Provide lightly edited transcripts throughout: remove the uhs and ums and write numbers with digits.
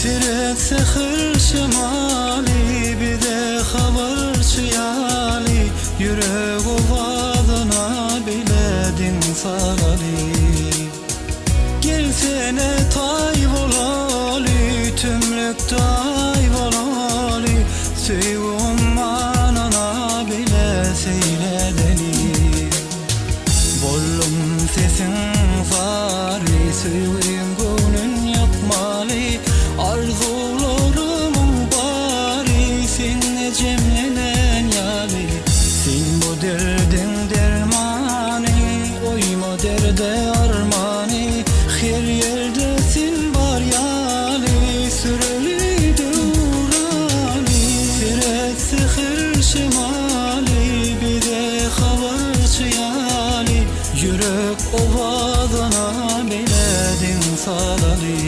Siret sehir şemali, bir de haberçi yali. Yürek ovadına biledin sarali. Gelsene tayvolali, tümlük tayvolali. Sevum anana bile seyledeli. Bollum sesin fari, sevim gönlün yapmali. Arzularımın bari, seninle cemlenen yali. Sen bu derdin dermani, oyma derde armani. Her yerdesin var yali, süreli durani. Siret sehir şemali, bir de haberçi yali. Yürek ovadına biledin sarali.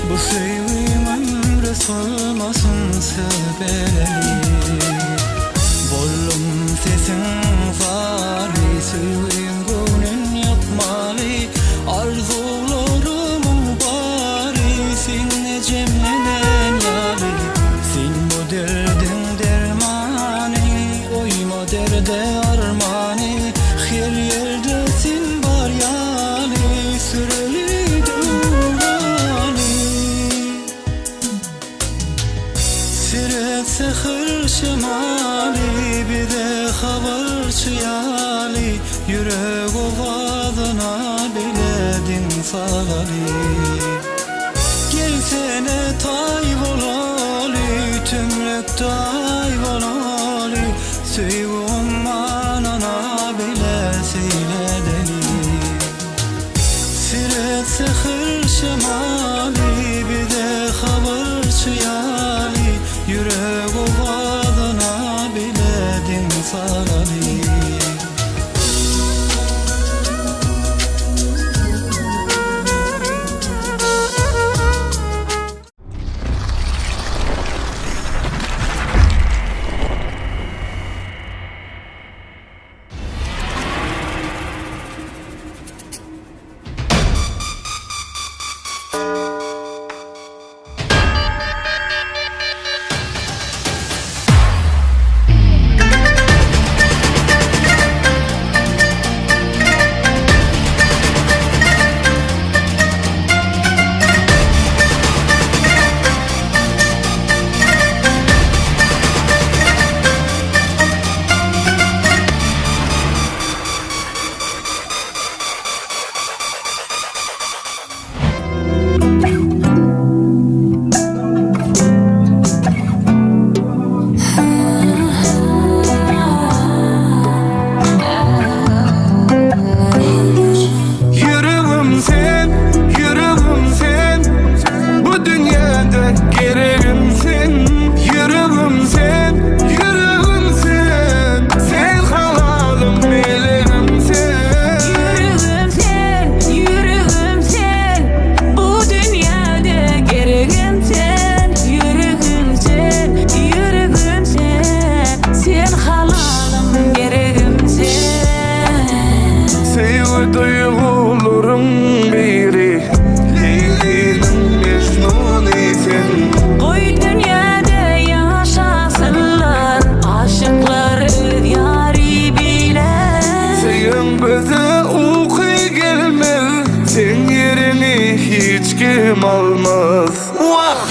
Bu sevim ömre solmasın sebeli. Bollum sesin fari, sevim gönlün yapmali. Arzularımın bari, seninle cemlenen yali. Sen bu derdin dermani, oyma derde armani. Her yerdesin var yali, süreli durani. Siret sehir şemali, bir de haberçi yali. Yürek ovadına biledin sarali. Gelsene tayvolali, tümlük tayvolali. Sevum anana bile seyledeli. Siret sehir şemali, bir de haberçi yali. Yürek ovadına biledin sarali. kim almaz.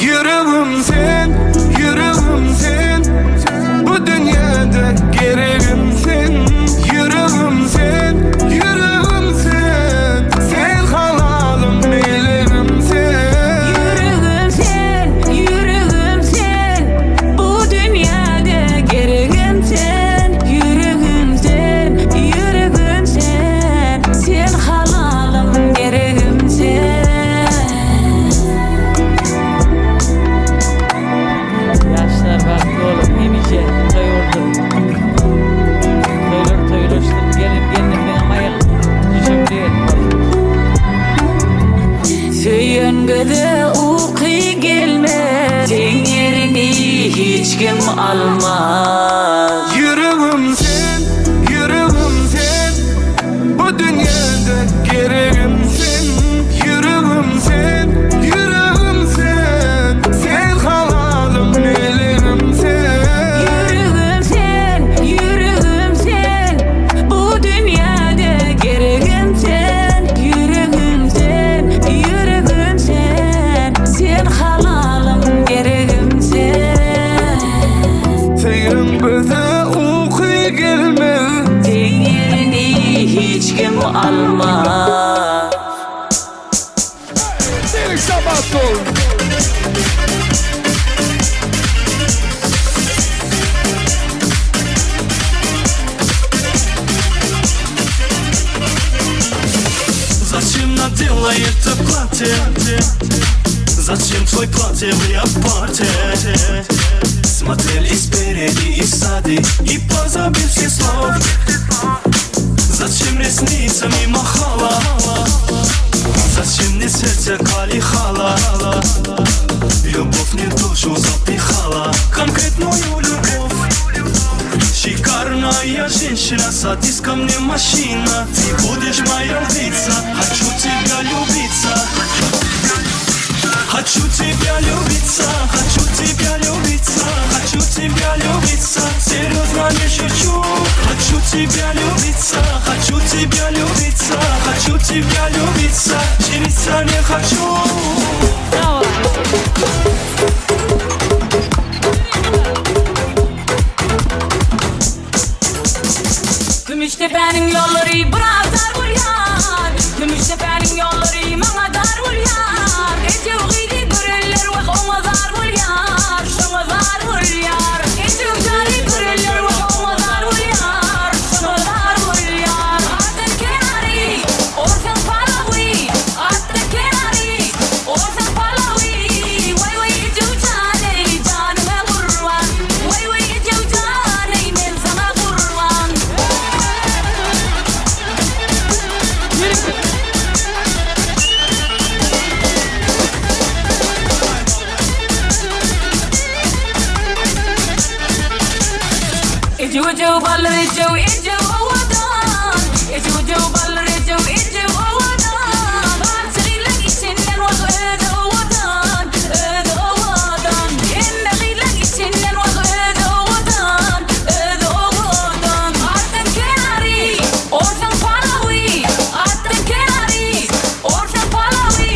Yüreğim sen, yüreğim sen, bu dünyada gereğim sen. Yüreğim sen, yüreğim sen, sen halalım bilirim sen. Yüreğim sen, yüreğim sen, hiç kim almaz. Yüreğim sen, yüreğim sen, bu dünyada gereğimsin. Yüreğim sen, yüreğim sen, sen halalım nelerim sen. Yüreğim sen, yüreğim sen, bu dünyada gereğim sen. Yüreğim sen, yüreğim sen, sen halalım gereğim sen. Senin bize uyku gelmez, Yerini hiç kim almaz. Seni Sabato. Зачем надела это платье? Зачем твой платье в леопарде? Смотрели спереди и сзади и позабыл все слов. Зачем ресницами махала? Зачем мне сердце колихала? Любовь не душу запихала, конкретную любовь. Шикарная женщина, садись ко мне машина. Ты будешь моя львица, хочу тебя любиться. Хочу тебя любиться, хочу тебя любиться, хочу тебя любиться. Серьезно не шучу. Хочу тебя любиться, хочу тебя любиться, хочу тебя любиться. Жениться не хочу. Gümüştepe'nin yolları biraz dar ol yar. Gümüştepe'nin yolları bana dar ol yar. Gece uyudu göreller ve ona dar ol yar. Sana dar ol yar. Gece uyudu göreller ve ona dar ol yar. Sana dar ol yar. Arden kenari, orsan palawi. Arden kenari, orsan palawi. Vay vay cevcane, canıma kurban. Vay vay cevcane, ben sana kurban. Ejo baller ejo awadan. Ejo baller ejo awadan. Bansri lagi sinnen wa ejo awadan. Ejo awadan. Inni lagi sinnen wa ejo awadan. Ejo awadan. Arden kenari, orsan palawi. Arden kenari, orsan palawi.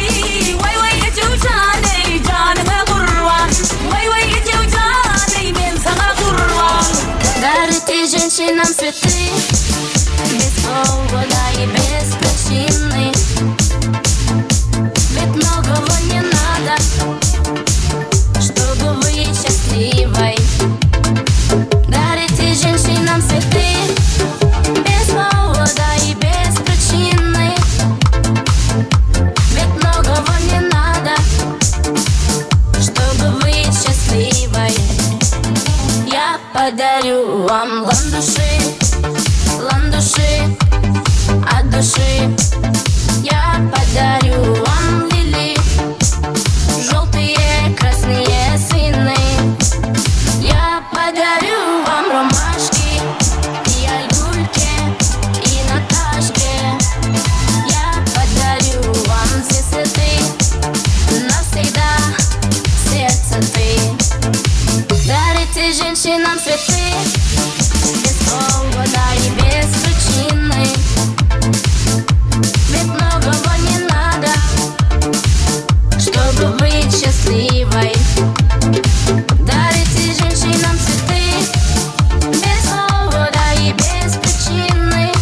Way way ejo jane, canıma kurban. Way way ejo jane, ben sana kurban. Дарите женщинам цветы без повода и без причины. Ведь многого не надо, чтобы быть счастливой. Дарите женщинам цветы без повода и без причины. Ведь многого не надо, чтобы быть счастливой. Я подарю вам ландыши, ландыши от души. Я подарю вам лилии, желтые, красные, сыны. Я подарю вам ромашки и альгульки, и Наташки. Я подарю вам все цветы, навсегда сердце ты. Дарите женщинам цветы без повода и без причины. Ведь многого не надо, чтобы быть счастливой. Дарите женщинам цветы без повода и без причины.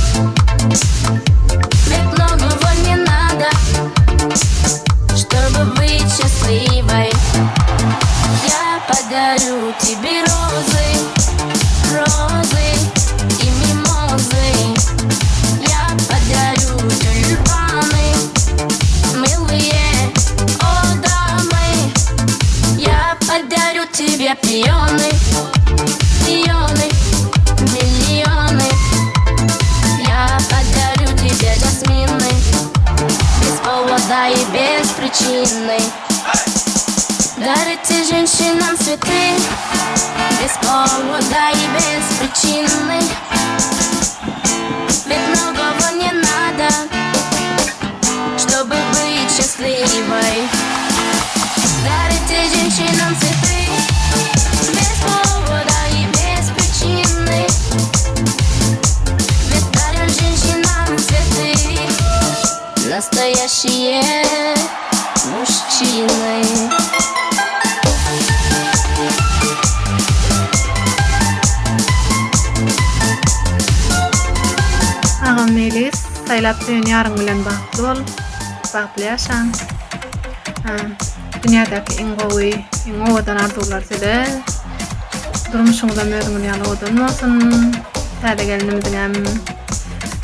Ведь многого не надо, чтобы быть счастливой. Я подарю тебе розы, розы и мимозы. Я подарю тюльпаны, милые, о дамы. Я подарю тебе пионы, пионы, миллионы. Я подарю тебе жасмины без повода и без причины. Дарит тебе женщинам цветы без повода и без причины. Ведь многого не надо, чтобы быть счастливой. Дарит тебе женщинам цветы без повода и без причины. Ведь дарим женщинам цветы настоящие мужчины. Ağam Melis, saylap dünýäň bilen bagtly bol, bagtly ýaşaň. Dünýädäki iň gowy, iň owadan arzuwlar sede. Durmuşyňyzda mödüňiz ýaly odanmasyn, täze gelinimiziň hem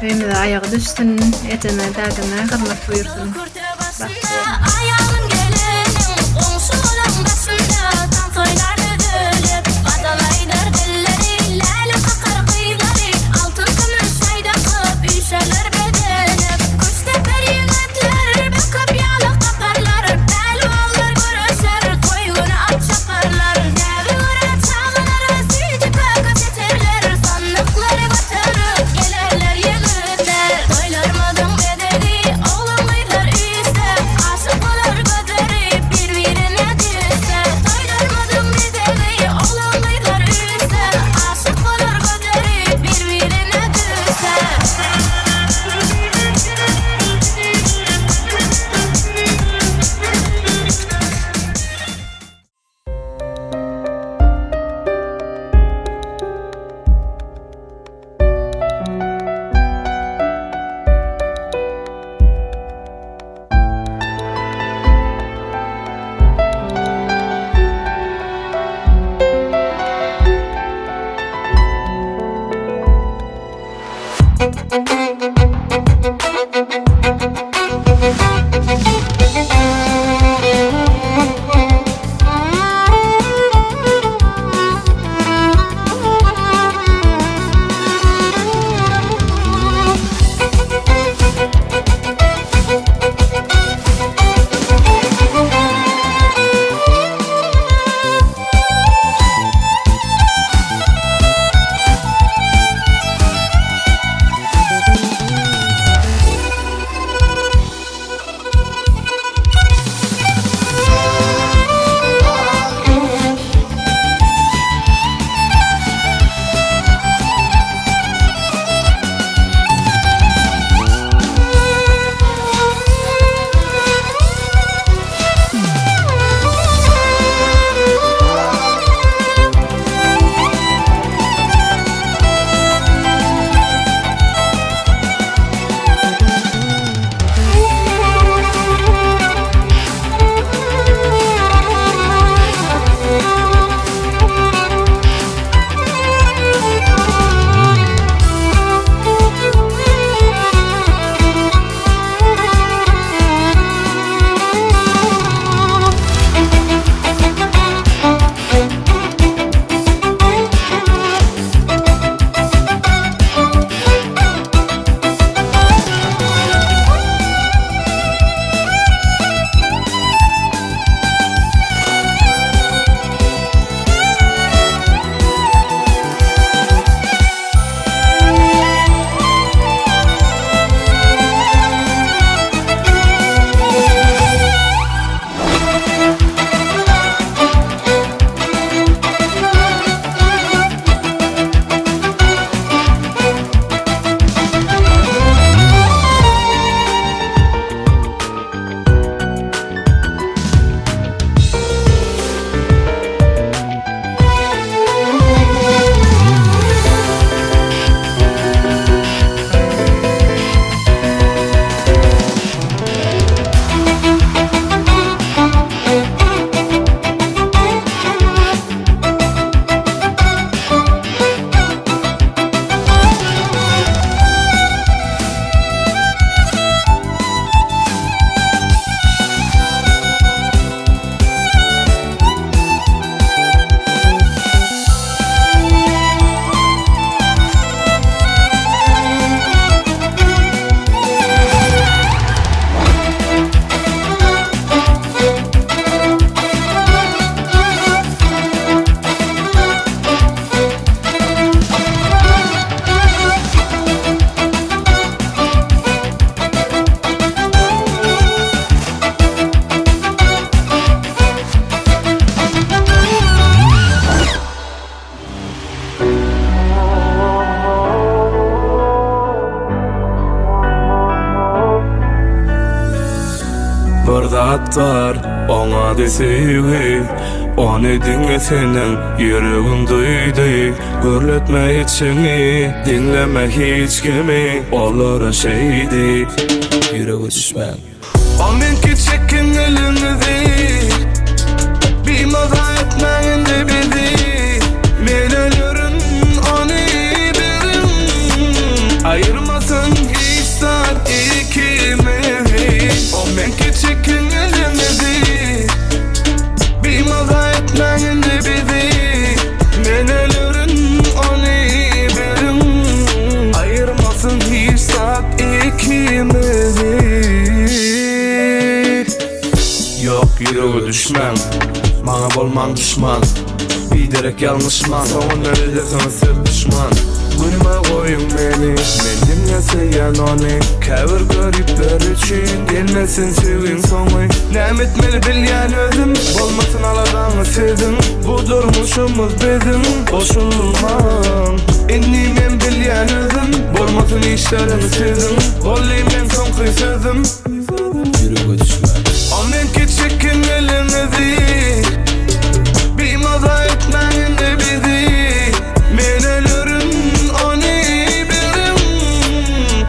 öýümizde aýagy düşsün, ejene, dädine hyrmat buyursun. Ayağın gelenim, komşuların başında dans oynar ödülüp, badalaydır dilleri, lale kakar kıyıları, altın kımır çayda kıp, üşerler bedenip. Kuş teper yiğitler, bakıp yalı kaparlar, belvallar görüşer, koyunu at çakarlar. Devi uğrat çağılar, sütü kaka seterler, sandıkları batırıp, gelerler yiğitler. Toylarmadın bedeli, oğlum kıylar iyi. zat var ona deseygi onu dinle senin yüreğin duydu gürletme içini dinleme hiç kimi olara şeydi yüreği düşmen o minki çekin elinizi bilmada etmeyin de bizi men ölürün onu birim ayırmasın hiç saat ikimizi o minki çekin elinizi bilmada etmeyin de bizi men ölürün onu birim ayırmasın hiç saat ikimizi yok yüreği düşmem bana bolman düşman biderek yanlışman son öyle sana sır düşman günüme koyun beni men dinleseyen onu kavur garipler için gelmesin sevin sonu nem etmeli bilyen özüm bolmasın aladan sizin bu durmuşumuz bizim boşulman ennimen bilyen özüm bolmasın işlerim sizin bollimen son kıysızım yüreği düşmem amen ki çekin elinizi bilmada etmeyin de bizi men ölürüm onu birim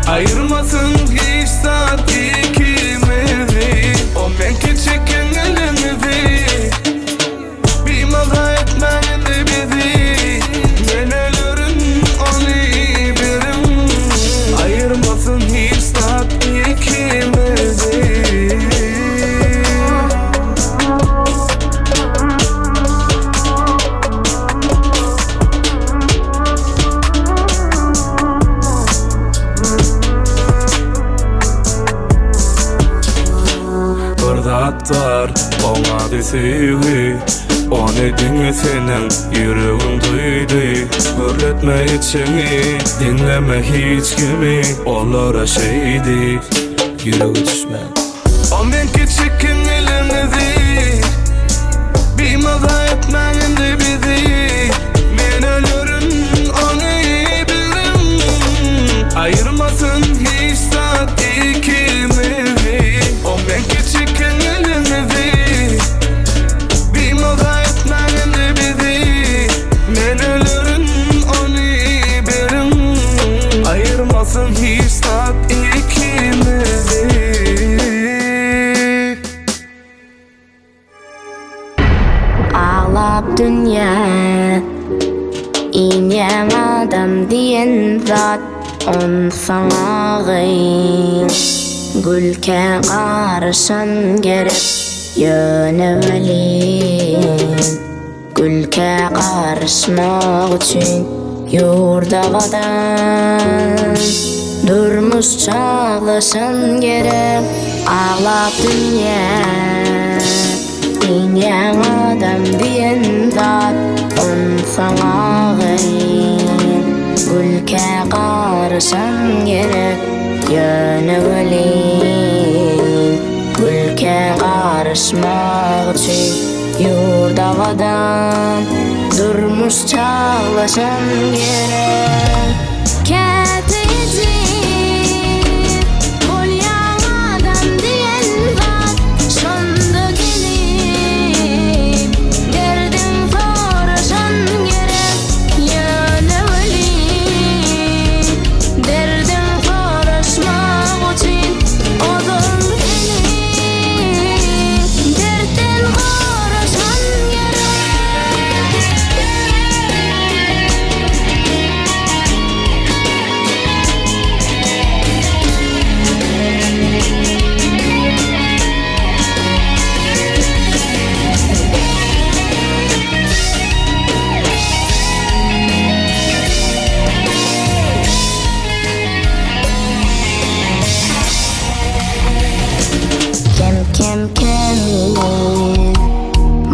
ayırmasın hiç saat ikimizi amen ki çekin elinizi bilmada etmeyin de bizi men ölürüm onu birim ayırmasın hiç saat ikimizi var ona deseygi onu dinle senin yüreğin duydu gürletme içini dinleme hiç kimi olara şeydi yüreği düşmen amen ki çekin elinizi bilmada etmeyin de bizi men ölürüm onu birim ayırmasın hiç saat ikimizi amen ki çekin bilmada etmeyin de bizi men ölürüm onu birim ayırmasın hiç saat ikimizi Ağlap dünya İnyen adam diyen zat on sana gıyın Gülke karışan gerek yönevelin Gülke karışmak için yurdagadan durmuş çağlaşan gerek ağlap dünya İnyen adam diyen zat on sana gıyın Gülke karışan gerek yönevelin Gülke karışmak için yurdagadan durmuş çağlaşan gerek Keteci bolyan adam diyen zat şonda gelip derdim soruşan gerek yönevelin derdim soruşmak için odun dertten soruşan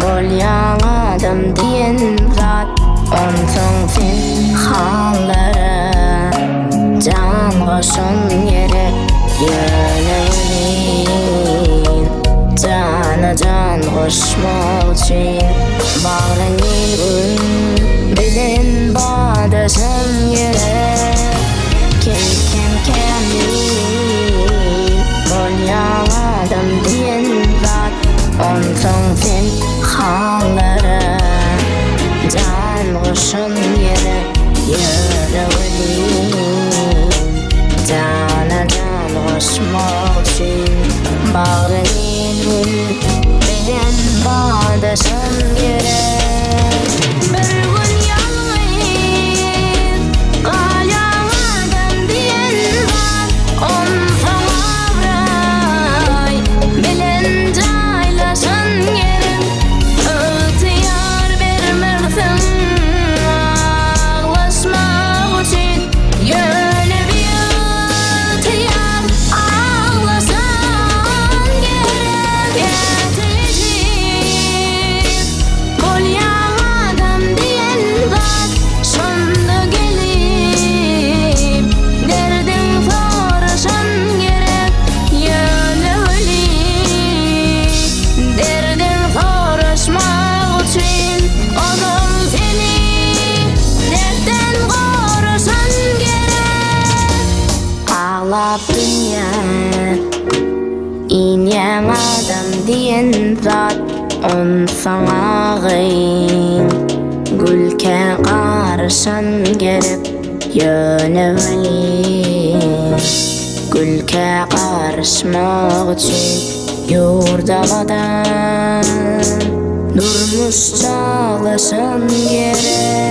bolyan adam diyen zat on son sen hallara can koşun gerek yönevelin cana can koşmak için bağrın gün bilen bağdaşan gerek kim bolyan adam diyen zat on sana gyn gülke qarşan gerip yöneveli gülke qarşmak üçün yurdagadan durmuş çalışan gerek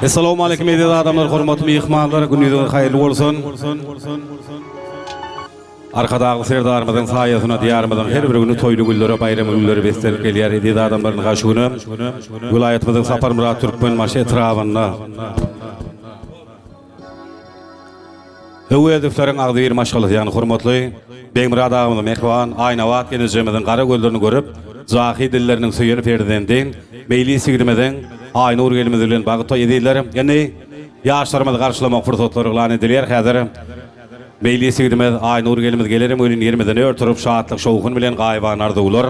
Assalamu alaykum edi adamlar, hormatly mehmanlar, günüňiz haýyrly bolsun. Arkadagy serdarymyzyň saýasyna diýarymyzyň her bir güni toýly güllere, bayram güllere beslenip gelýär edi adamlaryň gaşygyny. Vilayatymyzyň Sapar Murat Türkmen maşy etrawyna. Höwedifleriň agdy bir maşgalat, ýani hormatly Beýmurad agamy mehman, Aýnawat genejemizin gara göllerini görüp, zahy dilleriniň söýeni perdenden, meýli sigirmeden Aynur gelmedi bilen bagıta edildiler. Yani yaşlarımızı karşılamak fırsatları ilan edilýär. Häzir meýli sigirmez Aynur gelmedi gelerim öýün ýermeden örtürüp şahatlyk şowkun bilen gaýban ardylar.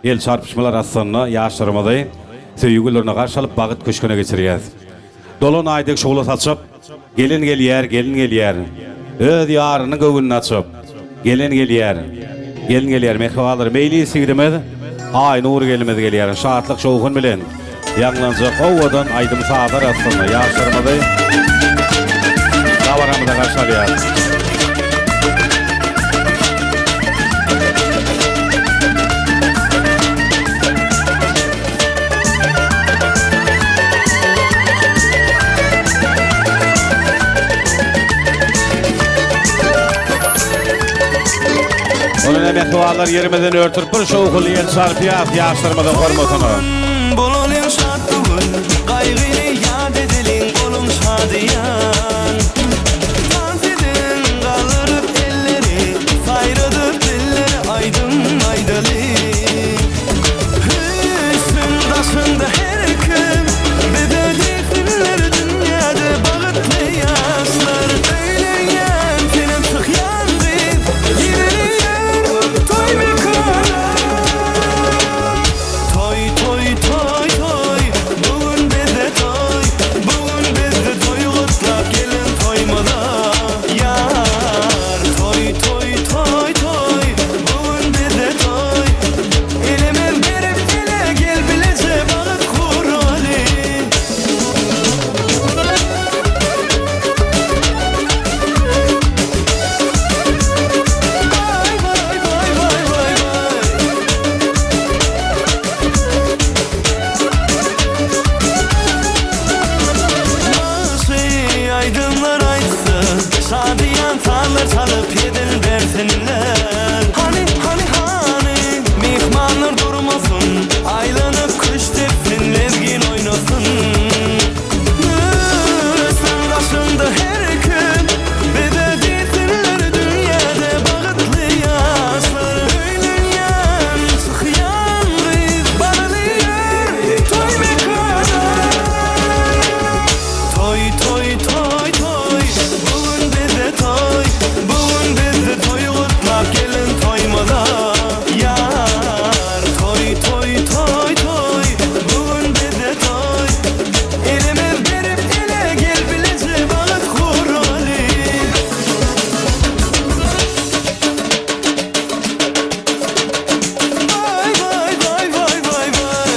El çarpışmalar aslında yaşlarımızı söýgülerine karşılaپ bagyt köşküne geçirýär. Dolan aýdyk şowla saçyp gelin gelýär. Öz ýaryny göwünü açyp gelin gelýär. Mehmanlar meýli sigirmez Aynur gelmedi gelýär. Şahatlyk şowkun bilen Yanlanacak ovadan aydım sağlar aslında yaşlarımızı kavaramıza karşılayar. Onun emek dualar yerimizden örtürüp bir şovkulu el çarpıyat yaşlarımızın hormatını. Bololun şaddygyň, gaýgyny ýad edilin, golum şadyan. Dans edin, galyryp elleri, saýradyp dilleri, aýdym aýdaly. Hüsn daşynda her kim, bedeli filmler dünýäde bagytly. Şadiyan tanır salıp yedin versinler. Hani mihmanlar durmasın, aylanıp kış tepsin, lezgin oynasın. Sen başında her gün bede desinler, dünyada bağıtlı yaşlar. Öylünyen sıkıyan kız bağlıyor, toy mekana. Toy toy toy toy, bugün bizde toy, bugün bizde toy kutlap gelin toymada. Yar toy toy toy toy, bugün bizde toy. Elimiz verip ele gel bilece bağıt kurali. Vay vay vay vay vay vay.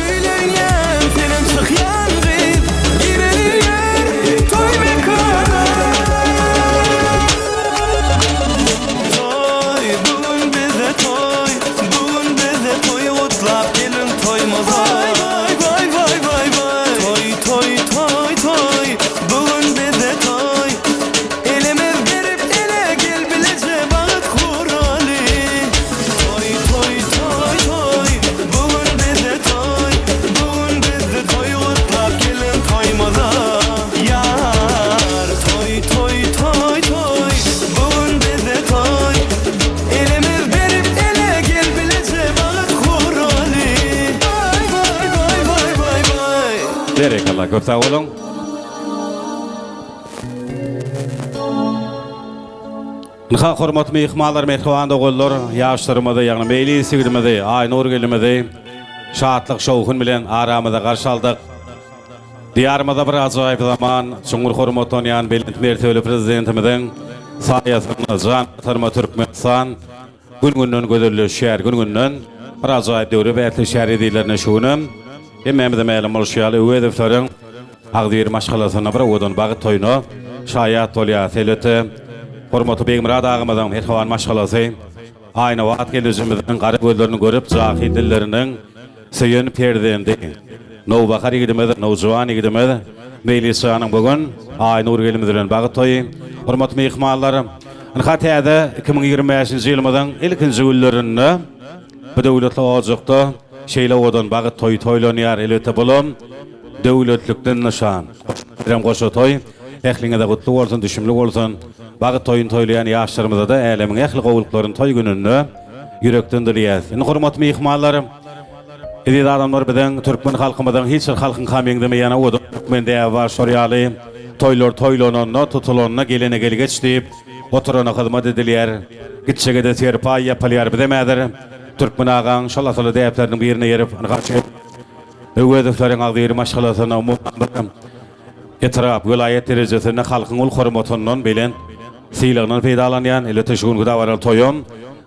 Öyleyken senin sıkyan kız gireliyor toy mekana. Toy bugün bize toy, bugün bize toy kutlap gelin toymaza. Vay vay vay vay vay. Toy toy toy toy, bugün bize toy. Elimiz verip ele gel bilece bağıt kurali. Toy toy toy toy, bugün bize toy, bugün bize toy kutlap gelin toymaza. Yar toy toy toy toy, bugün bize toy. Elimiz verip ele gel bilece bağıt kurali. Vay vay vay vay vay vay. Berekallah, köp sağ olun. Nıha hormat mehmanlar, mehman dogullar, yaşlarımızda, yani meyli sigirmede, Aynur gelimede, şahatlık şovhun bilen aramıda karşı aldık. Diyarımızda bir acayip zaman, Cumhur hormat oynayan Belent Mertebeli Prezidentimizin sayesinde Can Tarma Türkmenistan gün-günden gödürlü şehir, gün-günden bir acayip devri betli şehir edilerine şuunum. Emmemizde meylim oluşayalı üvediflerin Ağdiyir maşgalasına bir odan bağıt toyunu şayat tolya seleti hormatı Begmurad ağamızın herhavan maşgalası aynı vaat gelişimizin garip gözlerini görüp zahid dillerinin sıyın perdendi. No bakar gidimedi, no juan gidimedi. Meylisanın bugün Aynur gelimizden bağıt toyu. Hormatı mehmanlarım, Hatayda 2025 yılımızın ilkinci günlerini bu devletli ocakta şeyle odan bağıt toy toylanıyar elbette bulun. Devletlikten nişan. Birem koşu toy, ehline de kutlu olsun, düşümlük olsun. Bağıt toyun toylayan yaşlarımızda da eylemin ehli kovulukların toy gününü yürekten diliyez. Hormatlı mehmanlarım, edid adamlar bizden Türkmen halkımızdan hiç halkın kamyın demeyene odan Türkmen deya var şoryalı toylar toylananına tutulanına gelene gel geç deyip oturana hizmet edilyer. Gitçege de terpay yapılyer bidemedir. Türkmen ağan şalasalı deyaplarının birine yerip karşı öwediflerin Ağdiyir maşgalasına umumdan etraf vilayet derecesinde halkın ul hormatundan bilen siylığından peydalanayan elbette şuun gıdavaral toyun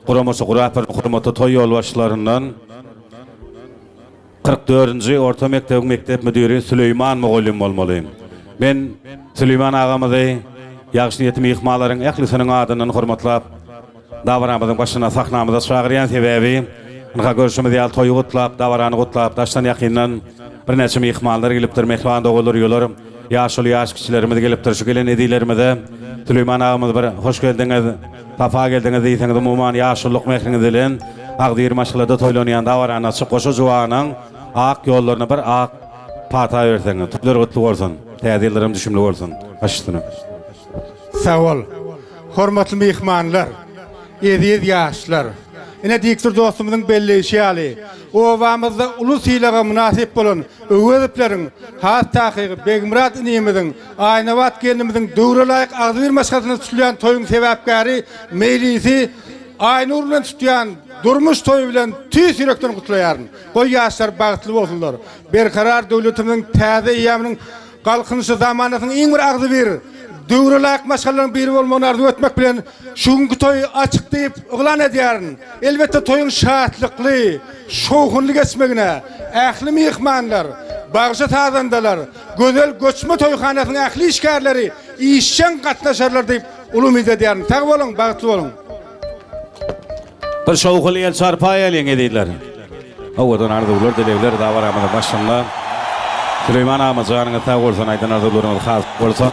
kuraması kurapır hormatı toy yolbaşlarından 44. Orta mektep müdürü Süleyman Moğolim olmalıyım. Ben Süleyman ağamızı yaxşı niyetli mehmanların ehlisinin adından hormatlap davaramızın başına sahnamıza çağıran sebebi Nıha görüşümüz yal toyu kutlap, davaranı kutlap, taştan yakından bir neçe mehmanlar geliptir, mehman doğulur yolur. Yaşlı yaş kişilerimiz geliptir, şu gelen edilerimize Süleyman ağamız bir hoş geldiniz, tafa geldiniz deyseniz umuman yaşlılık mehriniz dilen Ağdiyir maşgalada toylanayan davaranı çık koşu juvanın ak yollarına bir ak pata verseniz. Tüpler kutlu olsun, tədillerim düşümlü olsun. Başüstünüm. Sağ ol. Hormatly mehmanlar, ediyet yaşlar. Ine diktir dostumuzun belli işyali. Ovamızda ulus ilaga münasip bolun öwediplerin has taqiqi Begmurad inimizin Aynavat gelinimizin döwrelaýyk Ağdiyir maşgasyna tutulýan toyun sebäpkäri meýlisi Aynur bilen tutýan durmuş toyu bilen tüýs ýürekden gutlaýaryn. Goý ýaşlar bagtly bolsunlar. Berkarar döwletimizin täze ýamynyň galkynşy zamanatyň iň bir arzy bir döwrelak maşgalaryň biri bolmagyny arzu etmek bilen şuňky toy açyk diýip oglan edýäryn. Elbetde toyun şatlykly, şowhunly geçmegine ähli mehmanlar, bagja tazandalar, gözel göçme toyhanasynyň ähli işgärleri işçen gatnaşarlar diýip ulumyz edýäryn. Tag bolun, bagtly bolun. Bir şowhul el çarpay elin edýärler. Awadan arzular dilekler da var ama başlanma. Süleyman Amazanyň tag bolsun aýdan arzularymyz has bolsun.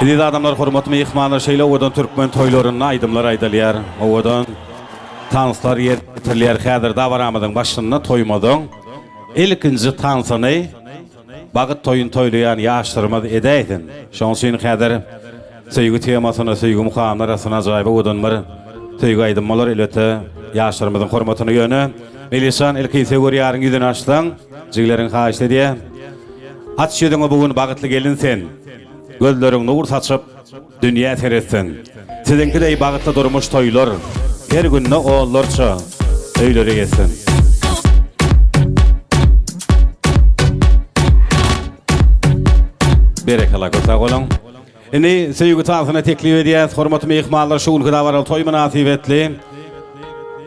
Hidi adamlar hormatly mehmanlar şeýle owadan türkmen toýlaryny aýdymlar aýdylýar. Owadan tanslar ýertirler häzir da baramadyň başlygyna toýmadyň. Ilkinji tansany bagyt toýun toýlayan ýaşlarymyz edäýdin. Şoň üçin häzir söýgü temasyna söýgü muhamlar arasynda jaýby owadan bir söýgü aýdymlar elbetde ýaşlarymyzyň hormatyny ýöne. Melisan ilkisi görýäriň ýüzüni açdyň. Jiglerin haýyş edýär. At şeýdiň bugün bagytly gelin sen. Gözleriň nur saçyp dünýä seretsin. Sizinkidey bagytly durmuş toýlar her günne oğullarça öýleri geçsin. Berekala götür oğlum. Indi söýgü taýyna teklip edýär. Hormatly mehmanlar şu ülkede baral toý münasip etli.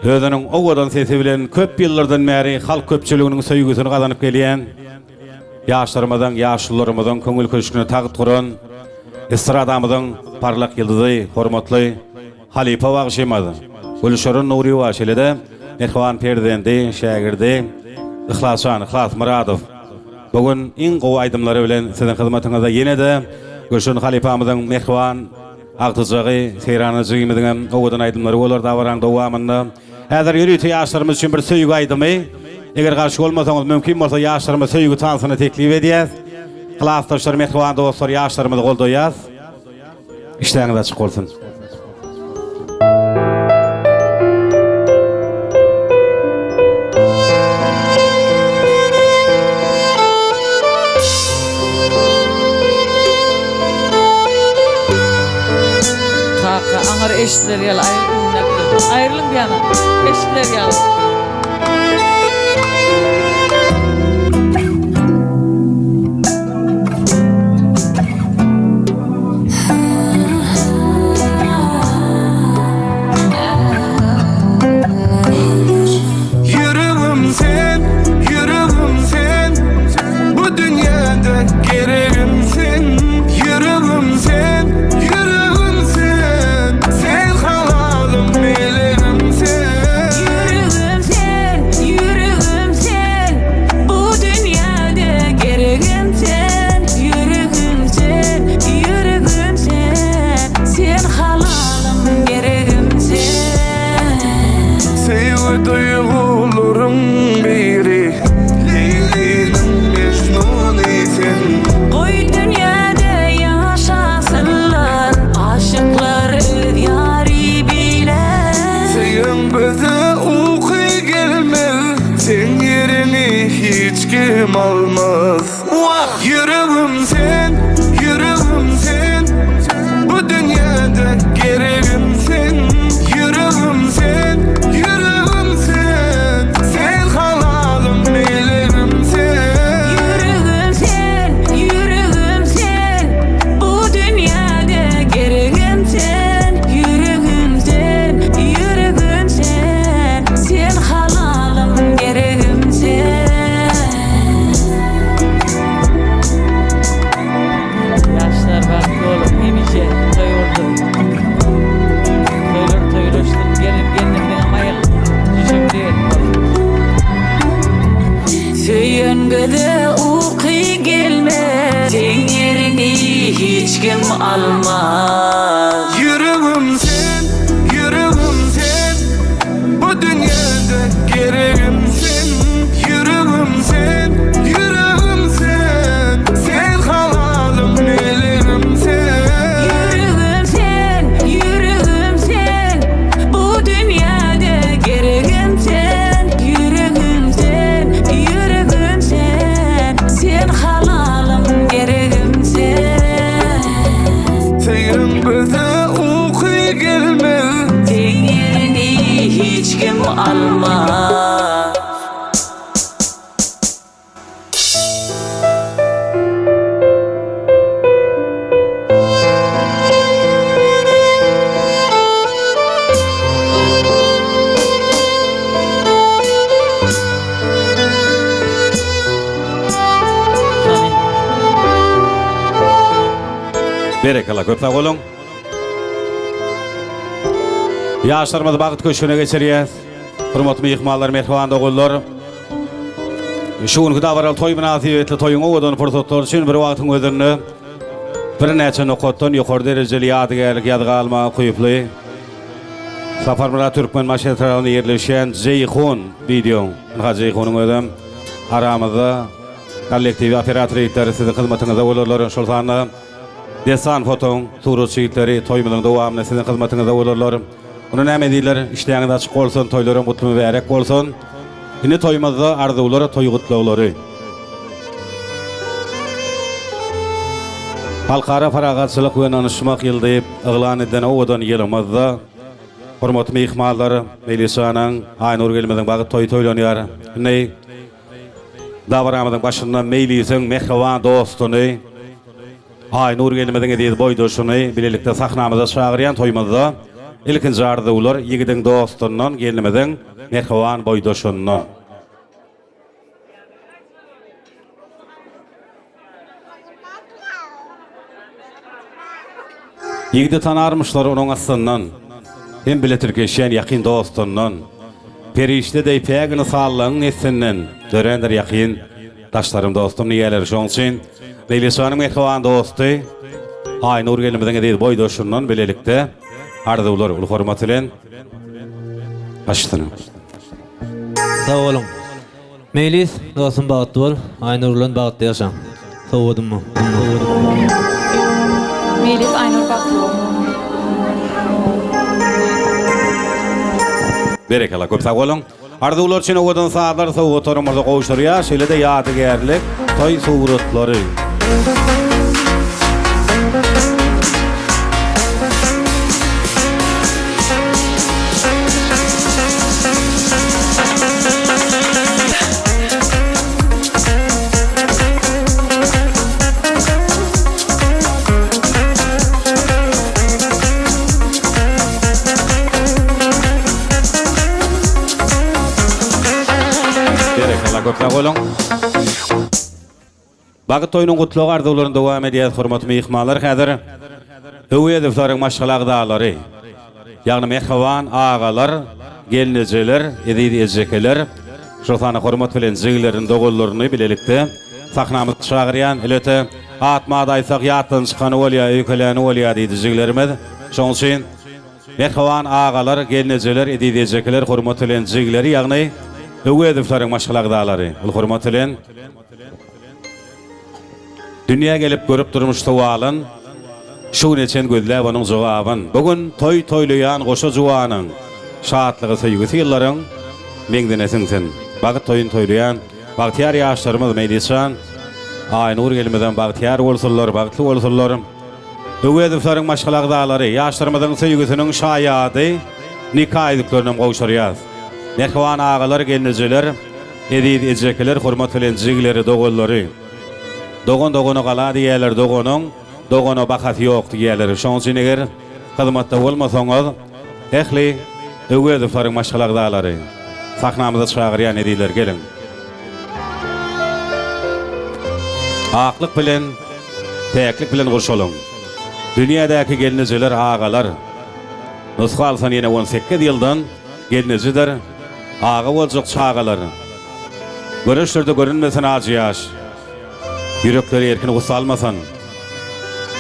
Özüniň owadan sesi bilen köp ýyllardan bäri halk köpçüliginiň söýgüsini gazanyp gelýän. Ýaşlarymyzyň, ýaşlylarymyzyň köňül köşküne tagyt guran estradamyzyň parlak ýyldyzy, hormatly Halipa Bagşymady. Gülşaryn Nuri Waşilede Mehwan Perdendi, şagirdi Ihlas Muradow. Bugün iň gowy aýdymlary bilen siziň hyzmatyňyzda ýene-de Gülşaryn Halipamyzyň Mehwan agtyjagy, seýranyjymyň owadan aýdymlary bolar da baraň dowamynda. Häzir ýürüýti ýaşlarymyz üçin bir söýgü aýdymy. Eger garşy bolmasaňyz mümkin bolsa ýaşlarymyz söýgü tansyny teklip edýär. Klassdaşlar Mehwan dostlar ýaşlarymyzy goldaýar. İşleriniz açyk bolsun. Kaka aňar eşitler ýaly aýrylyň bir ýana eşitler ýaly. Berekala köp sağ bolun. Yaşlarımızı bagıt köşüne geçiriyiz. Hurmatly mehmanlar, mehman dogullar. Şu gün da varal toy münasibetli toyun owadan fursatlar üçün bir wagtyň özüni bir näçe nokotdan ýokary derejeli ýadygerlik ýadyga almagy goýuply. Safar Murat Türkmen maşetralyny ýerleşen Jeyhun video. Jeyhunyň özüm aramyzda kollektiv operator ýetleri siziň hyzmatyňyzda bolarlar. Şol sany desan fotoň, surat şeýitleri toýmynyň dowamyny siziň hyzmatyňyzda bolarlar. Onu näme diýler? İşleýäňiz açyk bolsun, toýlara mutly berek bolsun. Ine toýmazda arzuwlary, toý gutlaglary. Halkara faragatçylyk we nanyşmak ýyldyp eglan eden owadan ýylymyzda hormatly mehmanlar, Melisanyň Aynur gelmeden bagyt toý toýlanýar. Ne dawaramyzyň başyndan Melisaň mehriban dostuny Aynur gelmeden edýär boýdoşuny bilelikde sahnamyza çagyrýan toýmazda ilkinji arzuwlar ýigidiň dostundan gelmeden mehriban boýdoşuny. Ýigidi tanarmyşlar onuň aslyndan, hem biletirkeşen ýakyn dostundan, perişde deýpegini sallagyň nesinden, dörendir ýakyn daşlarym dostum niýeler şoň üçin Melisanyň mehriban dosty Aynur gelmeden edýär boýdoşundan bilelikde arzuwlar ul hormat bilen başladyň. Sağ olun. Melis, dostum bagtly bol, Aynur bilen bagtly ýaşaň. Sowudummy? Melis Aynur bagtly bol. Berekala köp sağ bolun. Arzuwlar üçin owadan saatlar sow oturmada gowuşdurýar, şeýle-de ýadygerlik toý suratlary. Köpsagolun. Bagyt toýunyň gutlagy arzuwlaryny dowam edýär hormatly mehmanlar. Häzir öwediflaryň maşgalagdalary. Ýagny mehriban agalar, gelnejeler, edýdi ejekeler, şo sany hormat bilen jiglerini, dogullaryny bilelikde sahnamyz çagyrýan elete atmada aýsak ýatdan çykany bolýar, öýkeleni bolýar diýdi jiglerimiz. Şoň üçin mehriban agalar, gelnejeler, edýdi ejekeler, hormat bilen jigleri ýagny öwediflaryň maşgalagdalary. Ul hormat bilen dünýä gelip görüp durmuş tawalyn şu neçen gözläp onuň jogabyn. Bugün toy toýlaýan goşa jowanyň şatlygy söýgüsi ýyllaryň meňdenesinsin. Bagyt toýun toýlaýan bagtyar ýaşlarymyz Melisan Aynur gelmeden bagtyar bolsunlar, bagtly bolsunlar. Öwediflaryň maşgalagdalary ýaşlarymyzyň söýgüsiniň şaýady nikah ediplerine gowuşarýar. Mehriban agalar, gelnejeler, edýdi ejekeler, hormat bilen jigleri, dogullary. Dogon gala diýerler, dogona bahat ýok diýerler. Şoň üçin eger hyzmatda bolmasaňyz, ähli öwediflaryň maşgalagdalary sahnamyza çagyrýan edýler, gelin. Aklyk bilen, täklik bilen gurşalyň. Dünýädäki gelnejeler, agalar, nusga alsan ýene 18 ýyldan gelnejeler, aga boljak çagalar. Görüşlerde görünmesen az ýaş. Yürekleri erkin gusalmasan.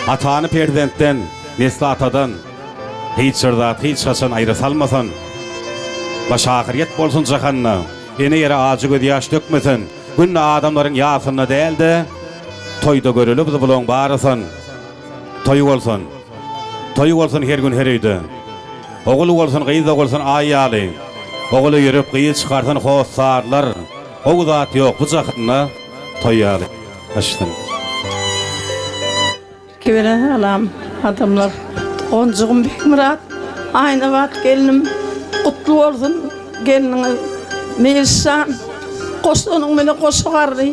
Atany perdentden, nesli atadan hiç şerdat, hiç haçan aýra salmasan. Baş ahiret bolsun jahanna. Ene ýere ajy göz ýaş dökmesen. Günni adamlaryň ýasyna däldi. Toýda görülüp bulan barasan. Toý bolsun. Toý bolsun her gün her öýde. Oğul bolsun, gyýda bolsun aýaly. Oğuly ýürüp gyýy çykarsan hossarlar. O zat ýok bu jahanna toýaly. Başladyň. Kibere alam adamlar. Onjugum Bekmurat. Aýna wagt gelinim gutly bolsun. Geliniň Melisan goşunyň meni goşgardy.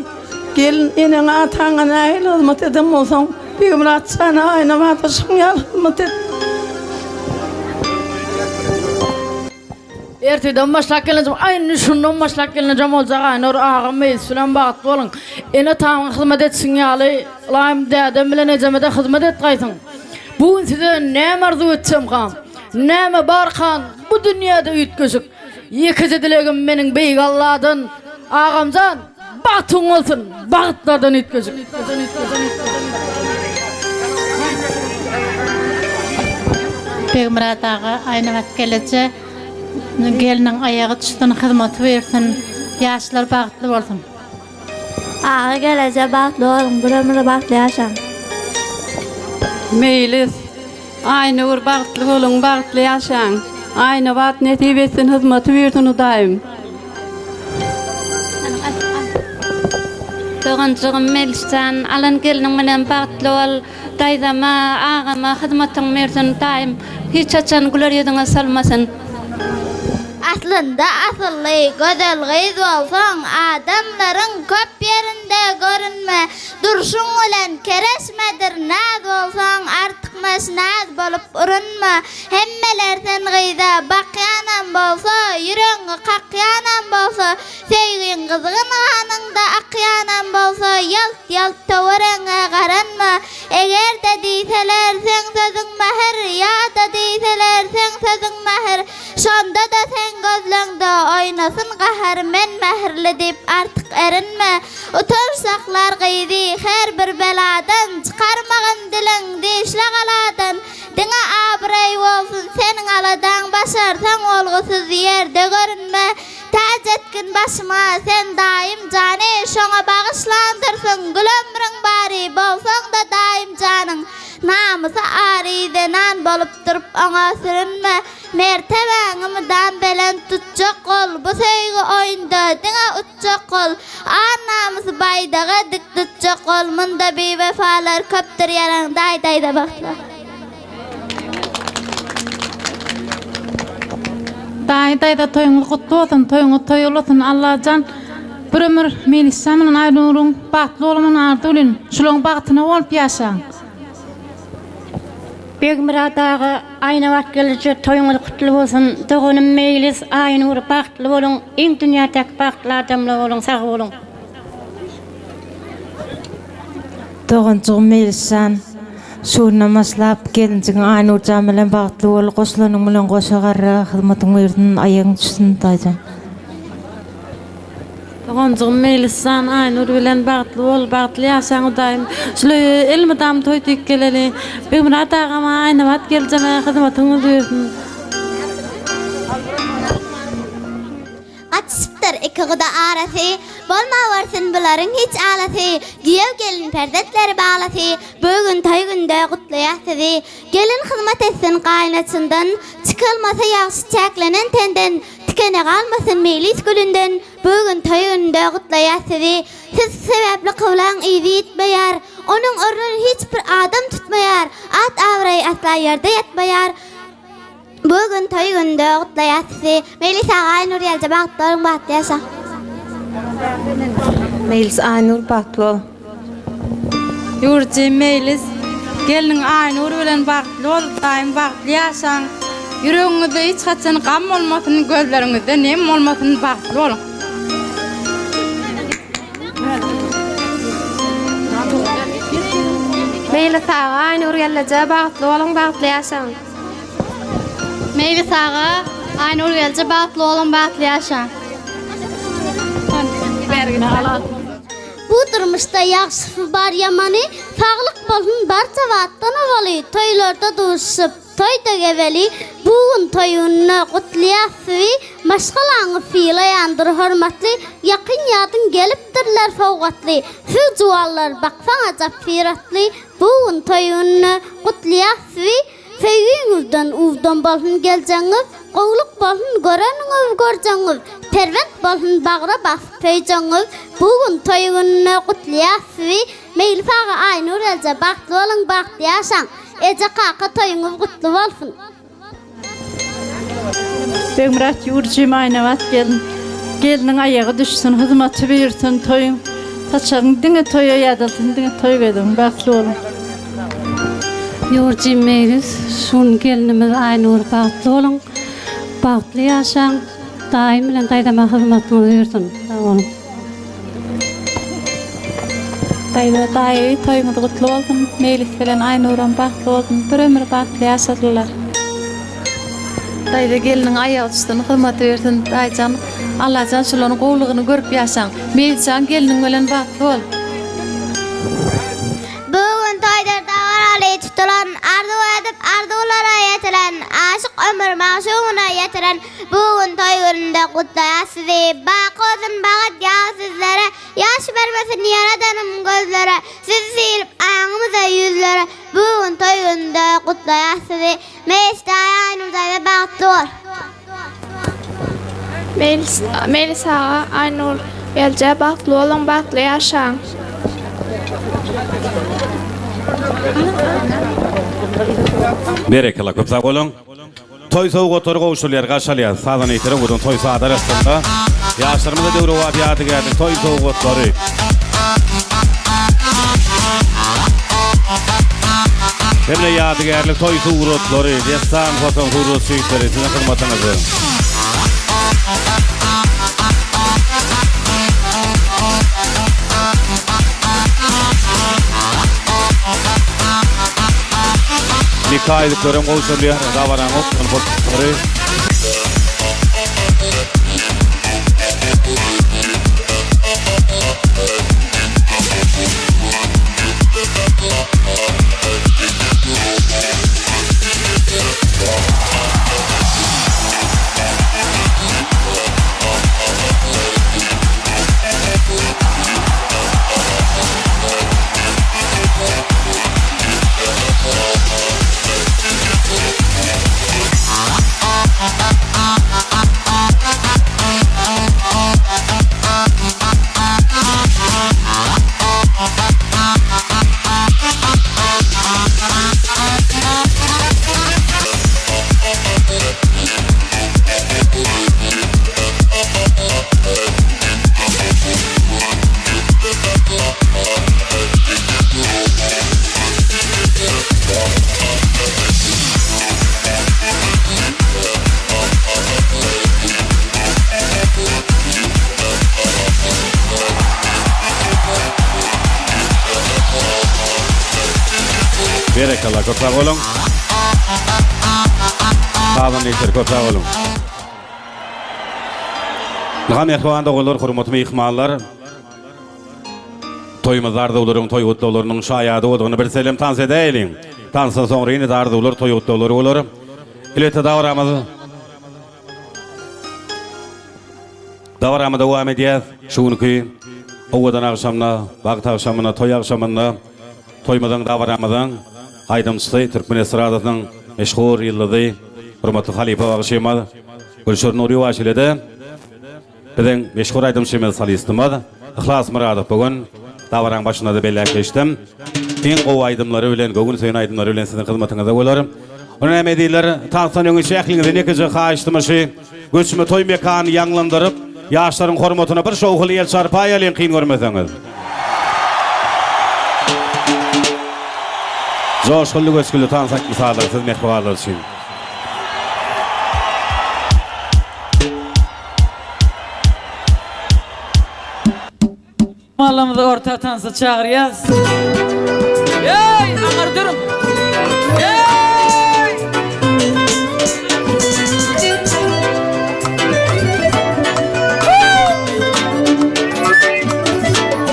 Gelin eneň ataňa näil hyzmat edem bolsaň, Bekmurat sana aýna wagt hyzmat et. Erteden başlap gelince aynı şundan başlap gelince olacak Aynur ağam meclisinə bağıtlı olun. Ene tamam hizmet etsin ýaly, laýym dädem bilen ejemede hizmet et gaýsyň. Bugün size ne arzu etsem kan, ne barkan bu dünyada ütközük. İkisi dilegim benim beyik Allah'dan, ağamcan bahtın olsun, bahtlardan ütközük. Peygamber ağa aynı vakit gelece gelinin ayağı çıktığını hizmet versin, yaşlar bahtlı olsun. Ağa gelece bahtlı olun, bir ömrü bahtlı yaşam. Meylis, aynı uğur bahtlı olun, bahtlı yaşan. Aynı vaat netip etsin, hizmeti versin daim. Doğancığım Melis'ten alan gelinin menen bahtlı ol, daydama, ağama, hizmetin versin daim. Hiç açan güler yüzüne salmasın. Aslında asıllı güzel kız olsan adamların köp yerinde görünme. Durşun ulan keresmedir naz olsan artık mesnaz bolup urunma. Hemmeler sen kıyda bakyanan bolsa yüreğini kakyanan bolsa sevgin kızgın anında akyanan bolsa yalt yalt tavarına karanma. Eğer de deyseler sen sözün mahir ya da deyseler sen sözün mahir sonda da sen gözlüğünde oynasın kahar men mehirli deyip artık erinme. Utursaklar gıydi her bir beladan çıkarmağın dilin dişle kaladan. Dine abray olsun senin aladan başarsan olgusuz yerde görünme. Tac etkin başıma sen daim cani şona bağışlandırsın. Gül ömrün bari bolsan da daim canın. Namusa aridenan bolup durup ona sürünme. Mertebeğimden belen tutacak ol. Bu sevgi oyunda dine utacak ol. Namusu baydağa dik tutacak ol. Munda bir vefalar köptür yaran day da bakla. Day da toyunu kutlu olsun, toyunu toyulasın Allah'can. Bir ömür Melisa'nın ayrılığın bahtlı olmanın ardı olun. Şulun bahtına olup yaşan. Peygamber ağa aynı vakit gelecek toyunuz kutlu olsun. Doğunun Melis aynı uğur bahtlı olun. En dünyadaki bahtlı adamlı olun, sağ olun. Doğancığım Melisa'nın şu namaslap gelincinin aynı uğur camilen bahtlı ol. Qoşlanın bilen qoşagarra hizmetin verdin ayağın düşsün daycan. Doğancığım Melisa'nın aynı bilen bahtlı ol, bahtlı yaşan daim. Şöyle elmadam toy tek geleli. Benim atağıma aynı vakit geleceğime hizmetini versin. Kaçıptır iki gıda arası, bolma varsın buların hiç alası. Giyev gelin perdetleri bağlası, bugün toy günde kutlayak sizi. Gelin hizmet etsin kaynatından, çıkılmasa yaxşı çeklenen tenden. Tikene kalmasın Melis gülünden, bugün toy günde kutlayak sizi. Siz sebeple kıvlan izi etmeyar, onun ornunu hiçbir adam tutmayar. At avrayı asla yerde yatmayar. Bugün toy günde kutlayak sizi. Melis Aynur yelce bahtlarım bahtlı yaşa. Melis Aynur bahtlı ol. Yurcu Melis, gelin Aynur bilen bahtlı ol, daim bahtlı yaşan. Yüreğinizde hiç kaçan gam olmasın, gözlerinizde nem olmasın, bahtlı olun. Melis ağa Aynur yelece bahtlı olun, bahtlı yaşan. Melis ağa Aynur yelce bahtlı olun, bahtlı yaşa. Bu durmuşda yaxşı var yamanı, sağlık bolsun barça vaattan avalı. Toylarda duruşup, toyda geveli, bugün toyunu kutlayası, maşgalanı fiile yandır hürmetli, yakın yadın gelipdirler fevgatli. Şu cuvallar baksan acap firatli, bugün toyunu kutlayası, Feyyinizden uvdan bolsun geleceğiniz, qoğluk bolsun göreniniz göreceğiniz, pervent bolsun bağra basıp peyeceğiniz, bugün toyunu kutlayasız, Melis ağa Aynur elce bahtlı olun, bahtlı yaşan, ece kaka toyunuz kutlu olsun. Murat Yurcum aynı vakit gelin. Gelinin ayağı düşsün, hizmeti versin toyun. Taçağın dine toya yadılsın, dine toy verin, bahtlı olun. Yurcu Melis, şun gelinimiz Aynur bahtlı olun, bahtlı yaşan, daim bilen daydama hizmetini versin. Sağ olun. Dayda daýy toýmyzy gutly bolsun. Meýlis bilen Aynuram bagtly bolsun. Bir ömür bagtly ýaşadylar. Dayda geliniň aýagy üstüne hyzmat bersin. Daýjan Allahjan şolanyň gowlugyny görüp ýaşaň. Meýilsan geliniň bilen bagtly bol. Bugün toýlarda garaly tutulan, arzu edip arzulara yetiren, aşyk ömür maşuguna yetiren bugün toy gününde kutlaýasyzy. Baközün bagat ýagy sizlere, ýaş bermesin Yaradanım gözlere, sizi silip aýaňymyza yüzlere bugün toy gününde kutlaýasyzy. Meýilsa Aynurda we bagtly bol. Meýlis ağa, Aynur, gelje bagtly bolan, bagtly ýaşaň. Berekalla köp sag bolun. Toy soğuk otur gowşulýar gaşalýar. Sadan eýtere gudun toy saat arasynda. Ýaşlarymyza döwre wagt ýaty geldi. Toy soğuk otury. Hemle ýaty geldi toy soğuk otury. Destan foton huru süýtleri siziň hyzmatyňyza. Nikaydı körüm gowşulýar, dawaran okun fotory. Berekalla köp sag bolun. Sadan eýter köp sag bolun. Nagam ýa-da olar hormatly mehmanlar. Toýmazlarda olaryň toý gutlarynyň şaýady boldygyny bir selam tans edeýin. Tansdan soňra ýene dardy olar toý gutlary bolar. Ilete dawaramyzy dowam edýär. Şunuky owadan akşamna, wagt akşamyna, toý akşamyna toýmadan dawaramydan Aydamçy Türkmen estradasynyň meşhur ýyldy hormatly Halipa Bagşymad Gülşür Nuri waşyledy. Biziň meşhur aydamçymyz solistimiz Ihlas Muradow bugün dawaran başynda da belli geçdim. Eň gowy aydymlary bilen, gögün söýen aydymlary bilen siziň hyzmatyňyzda bolarym. Onu näme diýler? Taňsan öňe şähliňizde nekije haýyşdymy? Göçme toý mekany ýanglandyryp, ýaşlaryň hormatyna bir şowhly ýel çarpaýalyň kyn görmeseňiz. Coşkully göçkülli taňsak misallar siz mehmanlar üçin. Malımızı orta tansa çağırıyaz. Yey, aňar durun. Yey!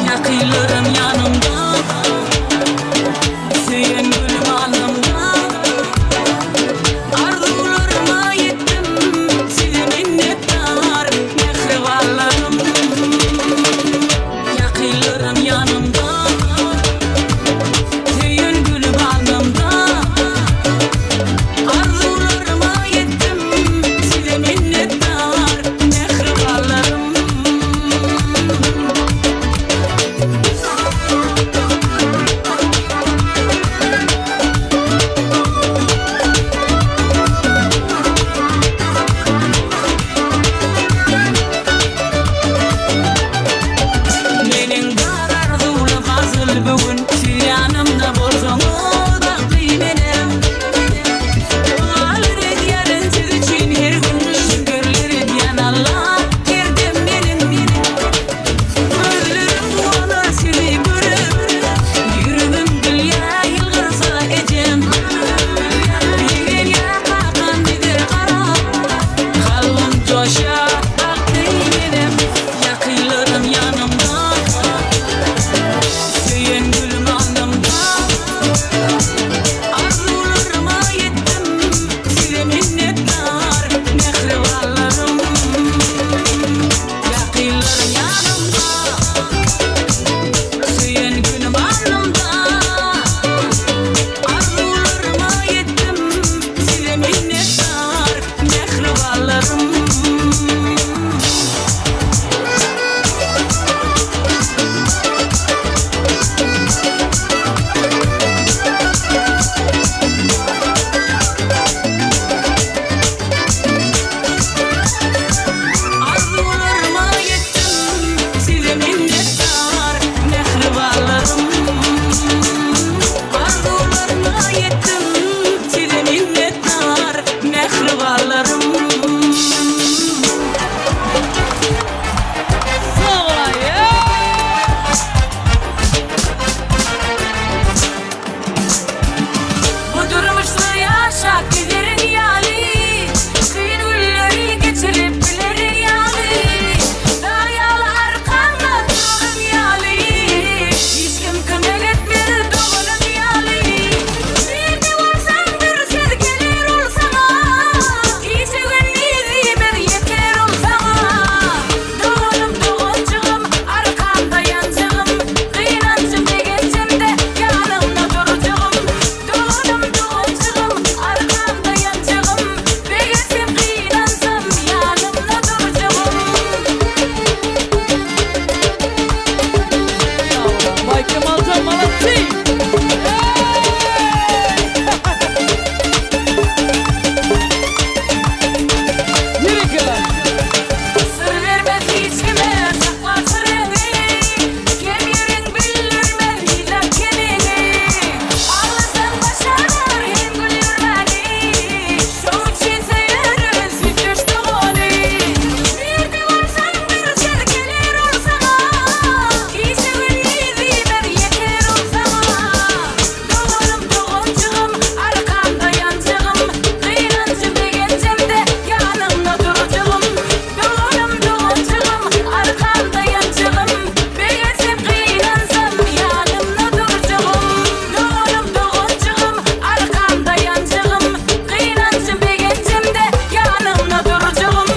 Yakıylarım yanımda, süyen gülüm alnımda. Arzularıma yettim, size minnettar mehribanlarım. Yakıylarım yanımda, süyen gülüm alnımda. minnettar mehribarlarım. Bu durmuşlu yaşa giderin yali, kıyın gülleri geçirip bilerin yali, daryalı arkamda durun yali, hiç kim kımel etmedi doğunun yali. Bir de varsan bir sevgiler olsana, İçi günliydi bir yeter olsana. Doğunum doğuncağım, arkamda yancağım, kıyınancım degencimde yanımda duracağım. Doğunum doğuncağım, arkamda yancağım, begesim kıyınansam yanımda duracağım. Vay Kemalcan Malatçı. Yürü kılar. Sır vermez hiç kime, saklar sırrını, kim yerin bildirmez hilal kelini. Ağlasan başarır hem gülür beni, şu için severim sütüş doğunu. Bir de varsan bir sevgiler olsana, İçi günliydi bir yeter olsana. Doğunum doğuncağım, arkamda yancağım, kıyınancım degencimde yanımda duracağım. Doğunum doğuncağım, arkamda yancağım, begesim kıyınansam yanımda duracağım. Doğunum doğuncağım, arkamda yancağım, kıyınancım begencimde yanımda duracağım.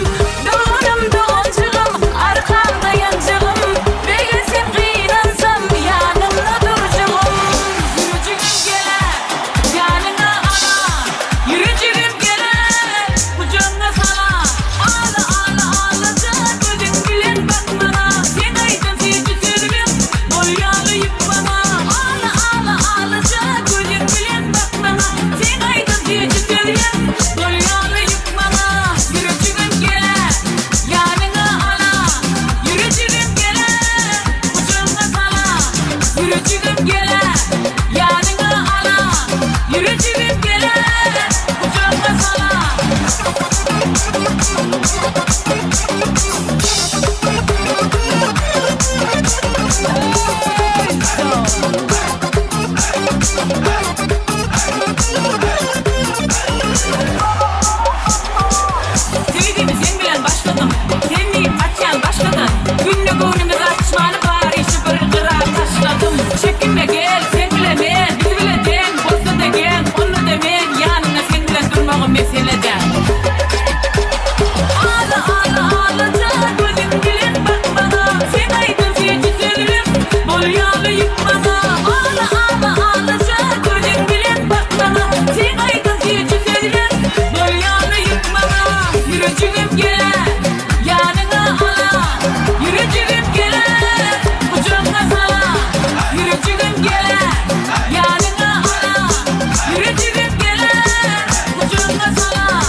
Doğunum doğuncağım, arkamda yancağım, begesim kıyınansam yanımda duracağım. Yürücüğüm geler, yanına ana, yürücüğüm geler, kucağına sana. Ağla ağla ağlaca, gözün gülen bak bana, sen aydın seyirci sürüm, boyalıyıp bana. Ağla ağla ağlaca, gözün gülen bak bana, sen aydın seyirci sürüm, boyalıyıp bana. Yürücüğüm geler, yanına ana, yürücüğüm geler, kucağına sana. Yürücüğüm geler, yanına ana, yürücüğüm geler, kucağına sana. Sevdiğimi sen bilen başladım, sevmeyip açan başladın. Günlük önümüz açmanı var, işi bir kırar taşladım. Çekinme gel, sen bile men, bizi bile den, olsa degen, onu demen, yanına sen bile durmağın meseleden. Ağla ağla ağlaca, gözün gülen bak bana, sen aydın seyirci sürüm, boyalıyıp bana. Ağla ağla ağlaca, gözün gülen bak bana, sen aydın seyirci sürüm, boyalıyıp bana. Yürücüğüm geler, yanına ana, yürücüğüm geler, kucağına sana. Yürücüğüm geler, yanına ana, yürücüğüm geler, kucağına sana.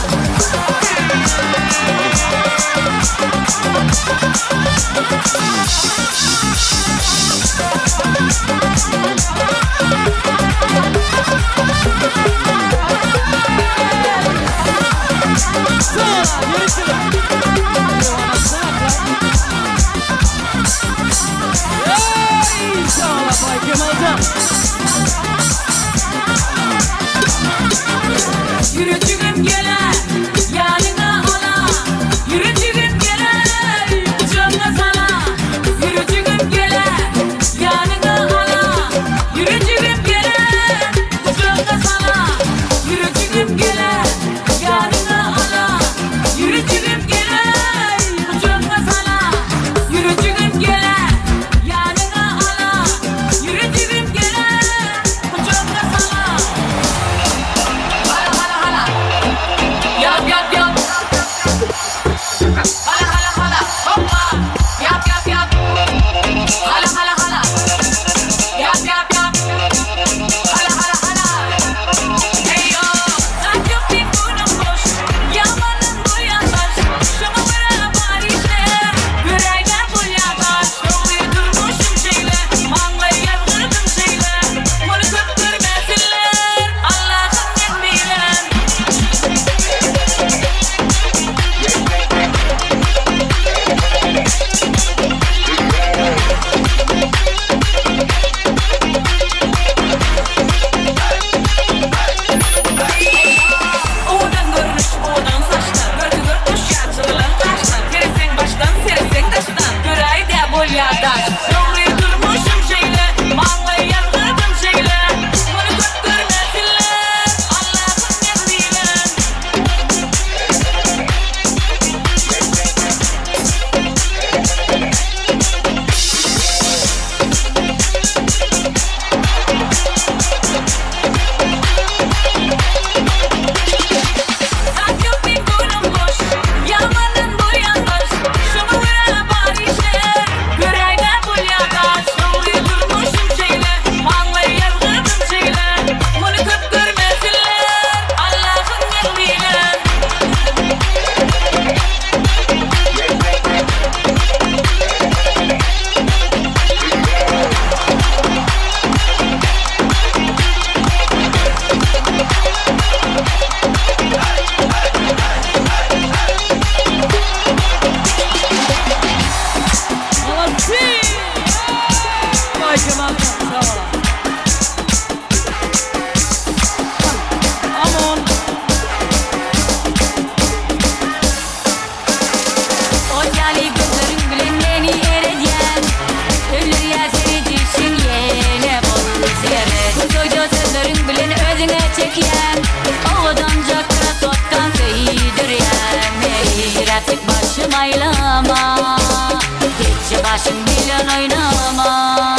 başın bilen oynama.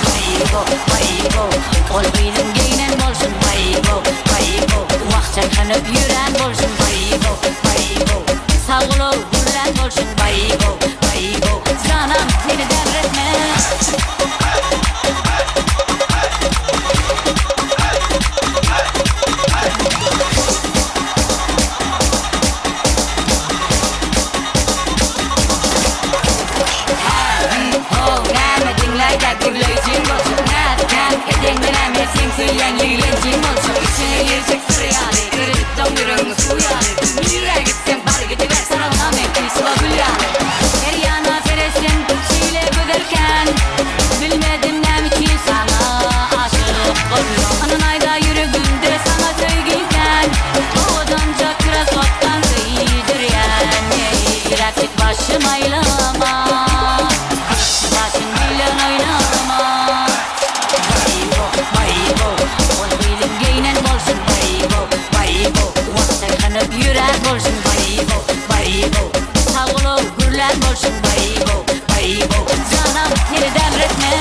Baygo, baygo, ol bilim giynen bolsun. Baygo, baygo, vakçan kanıp yüren bolsun. Baygo, baygo, sağ ol gülen bolsun. Baygo, baygo, canım beni devretme. Bilmedim ne ki sana aşık olurum. Anın ayda yürügümde sana söygiyken odanca kıra soktan iyidir yani. Birazcık başım aylama, başın bilen oynama. Baygo, baygo, ol bilim giynen bolsun. Baygo, baygo, vaktan kanıp yüren bolsun. Baygo, baygo, sağ ol gürlen bolsun. Baygo, baygo, canım yeri devretme.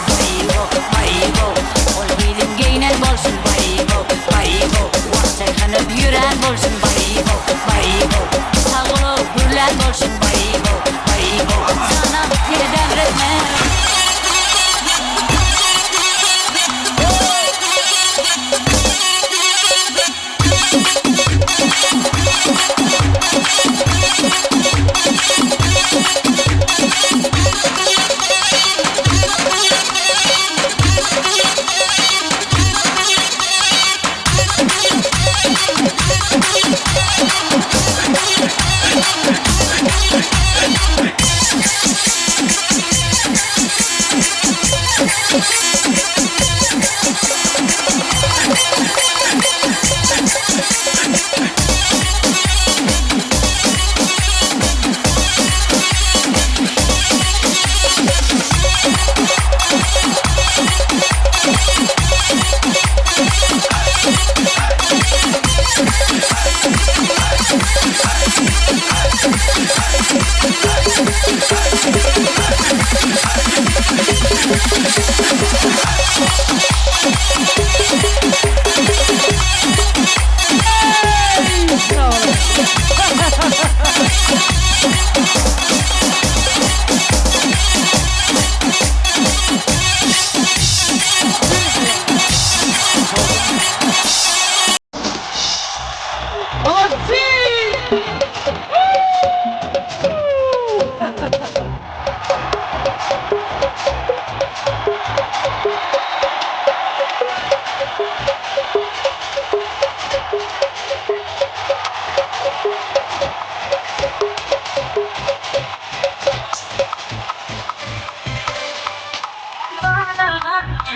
Baygo, baygo, ol bilim giynen bolsun. Baygo, baygo, vaktan kanıp yüren bolsun. Baygo, baygo, sağ ol gürlen bolsun. Baygo, baygo, canım yeri devretme.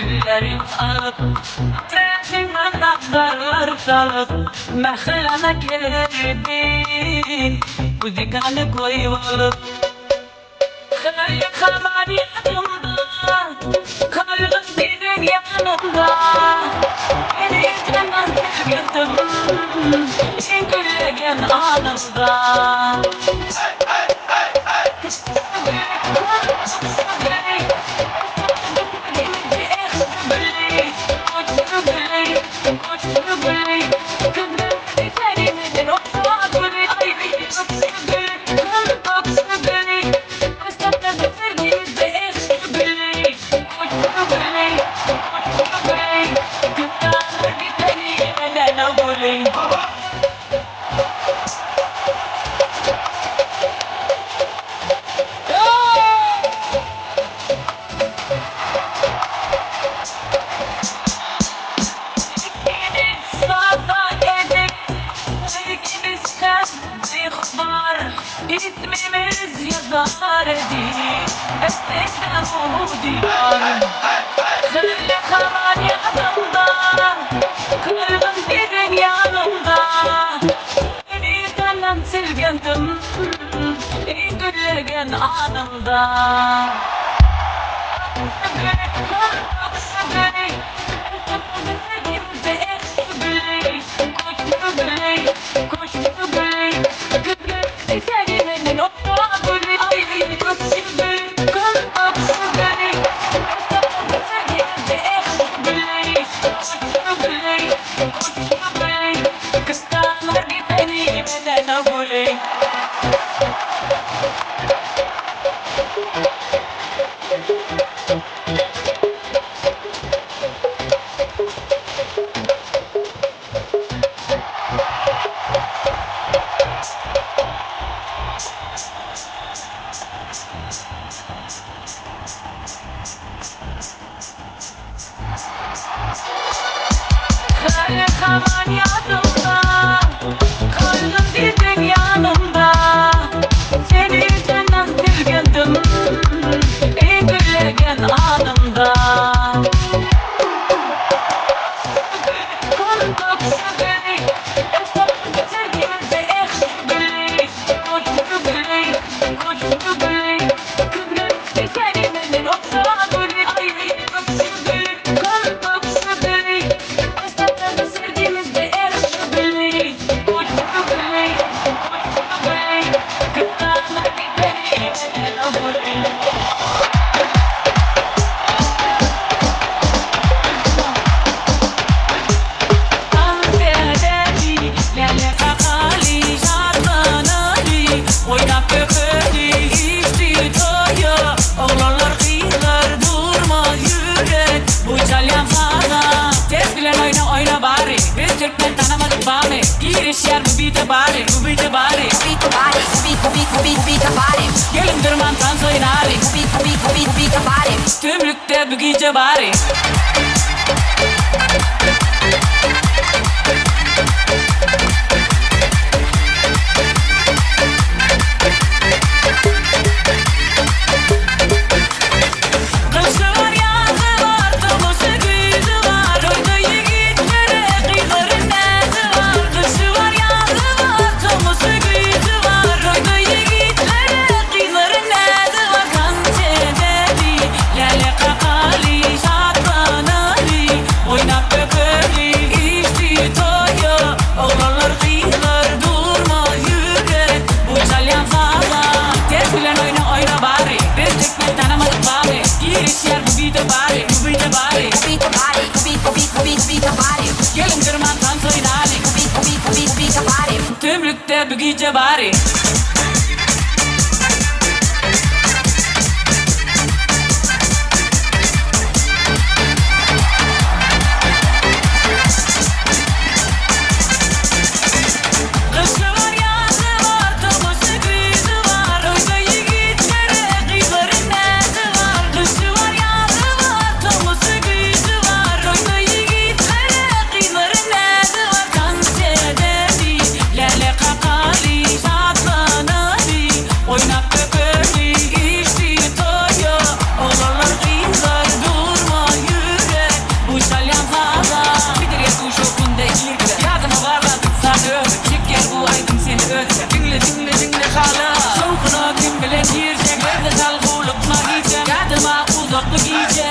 Ellerim alıp Trafimden naklarlar salıp Mehlana girdin Kuzikanı koyup Kayı kamar yanımda Kalbim senin yanımda Beni izlemez gördüm İşin gülegen anımda İsmimiz yazar edin Eskiden bu diyar Söyle kalan yanımda Kırgın derin yanımda Beni senden silgendim İyi güllergen anımda Tümlükte bu gece bari. Tümlükte bu gece bari.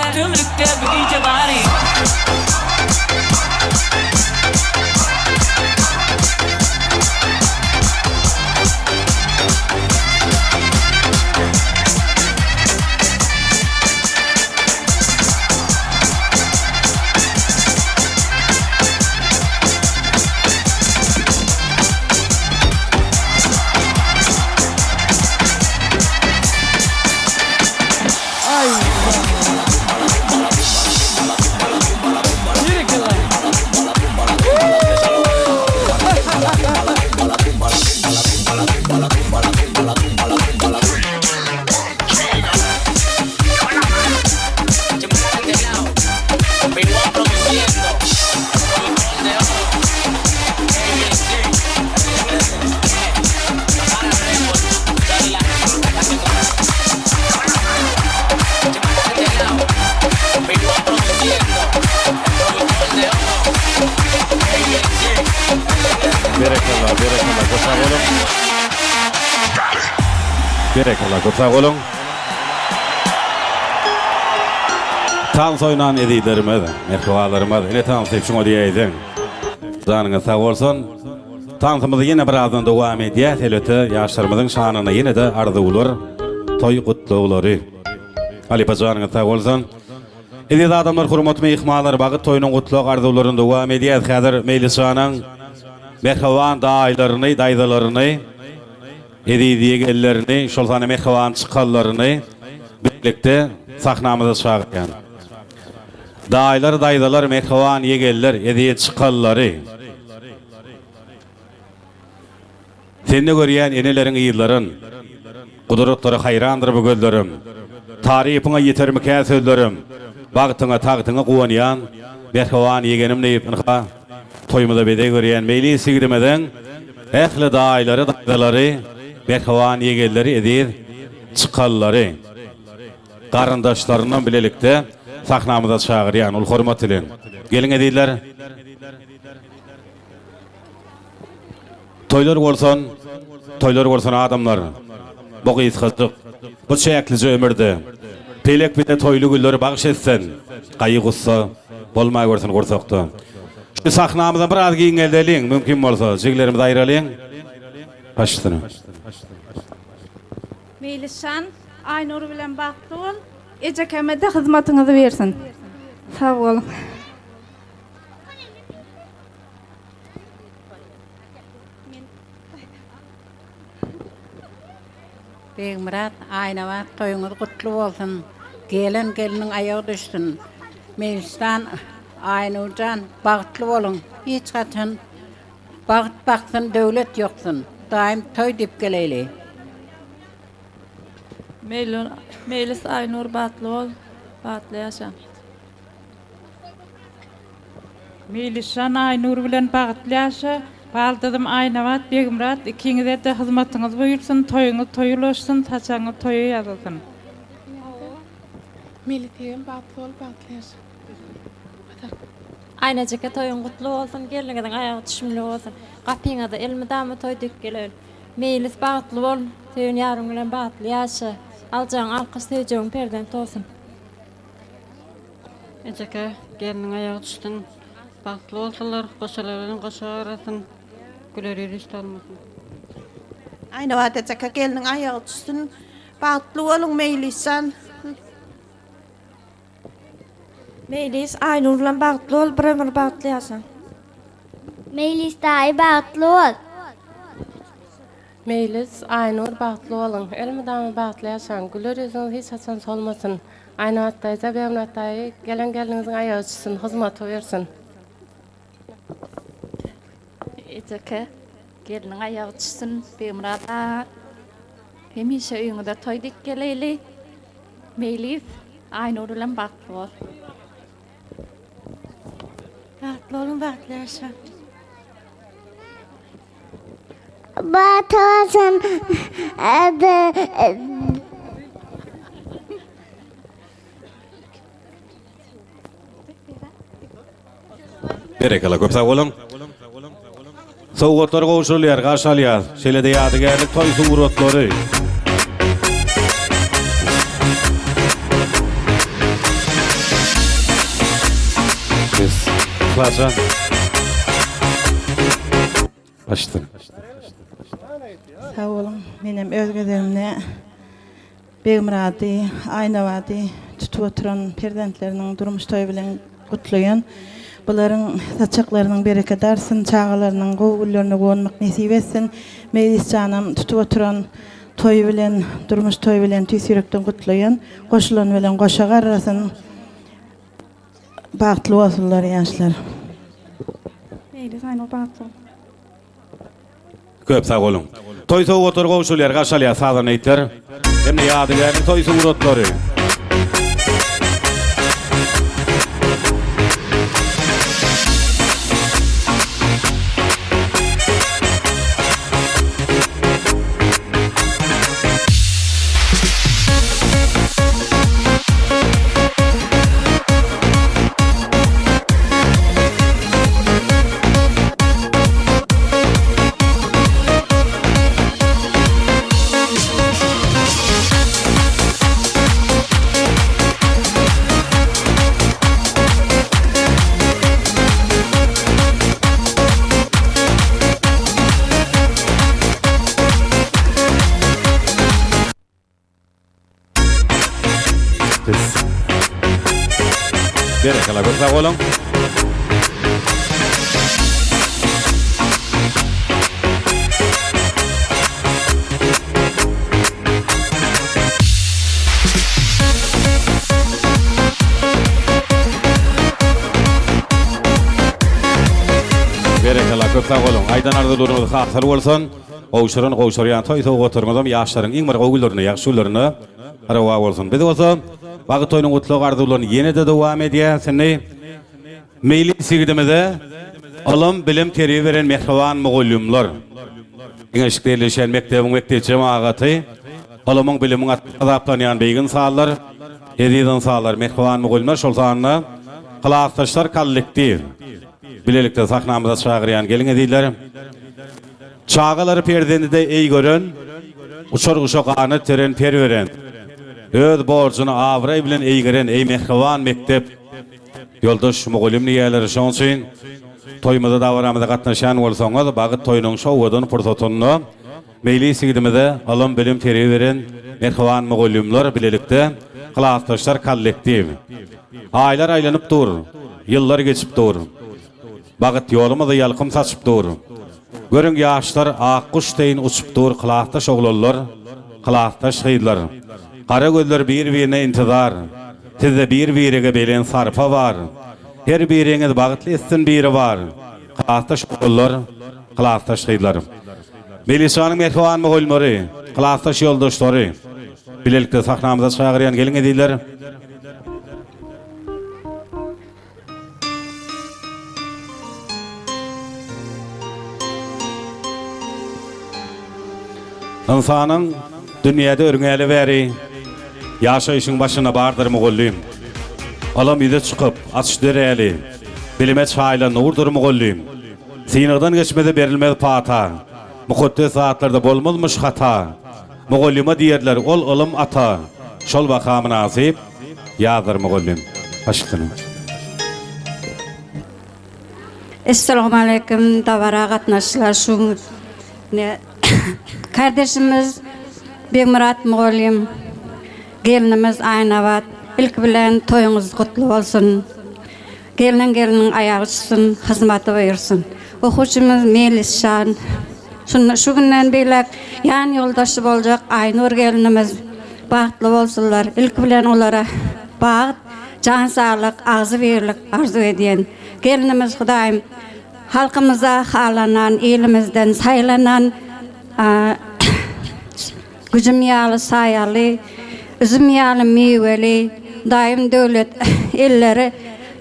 Tümlükte bu gece bari. Berek Allah, çok sağ olun. Tan soynan edilerime de, merhabalarıma da, ne tan sevşin o diyeydim. Zanına sağ olsun. Tanıtımızı yine birazdan devam ediyor. Elbette yaşlarımızın şanına yine de ardı olur. Toy kutlu olur. Ali Pacanına sağ olsun. Ediz adamlar hurmat mehmanlar bağı toyunun kutlu arzularını devam ediyor. Hazır Meylisa'nın merhaban dayılarını, dayılarını, edidiye gellerini, şoltane merhaban çıkallarını birlikte sahnamıza çağırgan. Dayılar, dayılar, merhaban yegeller, ediye çıkalları. Seni görýän enelerin ýylların, guduratları hayrandır bu gözlerim. Tarifine yetermikän sözlerim. Bagtyňa tagtyňa guwanýan, merhaban yegenim diýip ynha toýmada bede görýän meýli sigirmeden ähli daýlary, daýlary, merhaban yegelleri edip çykallary. Garandaşlaryndan bilelikde sahnamyza çagyrýan ul hormat bilen. Gelin edýler. Toylar bolson adamlar. Bu gysgaçyk, bu çäklice ömürde. Pelek bide toylu gülleri bagş etsen, gaýygysy bolmaý görsen gorsakda. Şu sahnamyzdan biraz giň geldiň, mümkin bolsa, jiglerimizi aýralyň. Başladyň. Meýlishan, Aynur bilen bagtly bol, ejekemede hyzmatyňyzy bersin. Sag bolun. Beýmurat, Aýnawat toýuňyz gutly bolsun. Geliniň aýagy düşsün. Meýlishan, Aynurjan bagtly bolun. Hiç gaçan bagt baksın döwlet ýoksun. Daim toy dip geleli. Meylis Aynur bagtly bol, bagtly ýaşa. Meýlishan Aynur bilen bagtly ýaşa. Baldadım Aýnawat, Beýmurat, ikiňize de hyzmatyňyz buyursun, toýuňyz toýulaşsyn, taçaňyz toýy ýazylsyn. Militiýem bagtly bol, bagtly ýaşa. Aýnajyka toýuň gutly bolsun, geliniň aýagy düşmeli bolsun. Gapyňyza elmidamy toý dip gelel. Meýlis bagtly bol, söýün ýaryň bilen bagtly ýaşa. Aljaň alkys söýjegim perden olsun. Ejeke geliniň aýagy düşsün, bagtly bolsunlar, goşalaryň goşarasyn. Güleri istalmasın. Aýnawat ejeke geliniň aýagy düşsün, bagtly bolun Meýlishan. Meylis Aynur bilen bagtly bol, bir bagtly ýaşa. Meylis daýy bagtly bol. Meylis Aynur bagtly bolun, elmidamy bagtly ýaşaň, güler ýüzüňiz hiç haçan solmasyn. Aýnawat daýza Beýmurat daýy geliniňiziň aýagy düşsün, hyzmat bersin. Ejeke geliniň aýagy düşsün, Beýmurat hemişe öýüňde toý dip geleli. Meylis Aynur bilen bagtly bol. Bagtly bolun, bagtly ýaşa. Batasan Berekala köp sağ olun. Soğuklar goşulýar, gaşalýar. Şeýle-de ýadygerlik toy suwratlary. Biz Plaza. Başladyk. Sağ olun. Benim özgelerimle Beýmuraty, Aýnawaty tutup oturan perdentleriň durmuş toýu bilen gutlaýan. Bularyň saçaklarynyň bereket darsyn, çağalarynyň gowgullaryny gonmak nesip etsin. Meýlishanam tutup oturan toýu bilen, durmuş toýu bilen tüýsürekden gutlaýan, goşulan bilen goşa garrasyn. Bagtly bolsunlar ýaşlar. Meylis Aynur bagtly. Köp sağ olun. Toy soğuklar goşulýar, gaşalýar, sağdan eýtler. Hemde ýadygerlik toy suwratlary. Berekala köp sag bolun. Berekala köp sag bolun. Aydan ardylarymyz hasar bolsun. Gowşuran toy oturmadan ýaşlaryň iň bir gowgullaryny, ýagşylaryny arawa bolsun. Biz bolsa bagy toynyň gutlugy arzuwlaryny ýene-de dowam edýäsini meýli sigidimizde alam bilim teri beren mehriban mugallimler. Iňeşikleşen mektep jemaaty alamyň biliminiň adaplanýan beýgin salar, hediden salar mehriban mugallimler şol sanyny Kılaqtaşlar kollektiv bilelikde sahnamyza çagyrýan geliň edýler. Çağaları perdeni de iyi görün, uçar uşaqanı teren per veren, öz borcunu avray bilen iyi gören, ey mehriban mektep, yoldaş mugallim niýeleri şonçyn, toýmada davaramyda gatnaşan bolsaňyz, bagyt toýunyň şowudan pursatyny, meýli sigidimizde alam bilim teri veren, mehriban mugallimler bilelikde, Kılaqtaşlar kollektiv. Aylar aýlanyp dur, ýyllar geçip dur, bagyt ýolumyzda ýalkym saçyp dur. Görün ýaşlar akkuş deyin uçup dur, kılaqtaş oglanlar, kılaqtaş hyýdlar. Kara gözler bir-birine intizar. Sizde bir-birige belen sarpa var. Her biriňiz bagtly etsin biri var. Kılaqtaş oglanlar, kılaqtaş hyýdlar. Melisanyň mehriban mugallimleri, kılaqtaş ýoldaşlary bilelikde sahnamyza çagyrýan geliň edýler. İnsanın dünyada örgüli bäri ýaşaýyşyň başyna bardyr mugallim. Alam ýüze çykyp açyş dereli, bilime çaýla nurdur mugallim. Sinagdan geçmede berilmez pata. Mukaddes zatlarda bolmazmyş hata. Mugallima diýerler ol ilim ata. Şol waka münasip ýazyr mugallim. Başykyny. Assalamu alaykum dawara gatnaşylar şu ne kardeşimiz Begmurat mugallim, gelinimiz Aynabat, ilk bilen toýuňyz gutly bolsun. Geliniň aýagy tutsun, hyzmaty bersin. Okuwçymyz Melisşan, şu günden beýlek ýan ýoldaşy boljak Aynur gelinimiz bagtly bolsunlar. Ilk bilen olara bagat, jan saglyk, azy berlik arzu edýän gelinimiz Hudaýym halkymyza halanan, elimizden saýlanan güjüm ýaly saýaly, üzüm ýaly meweli, daim döwlet elleri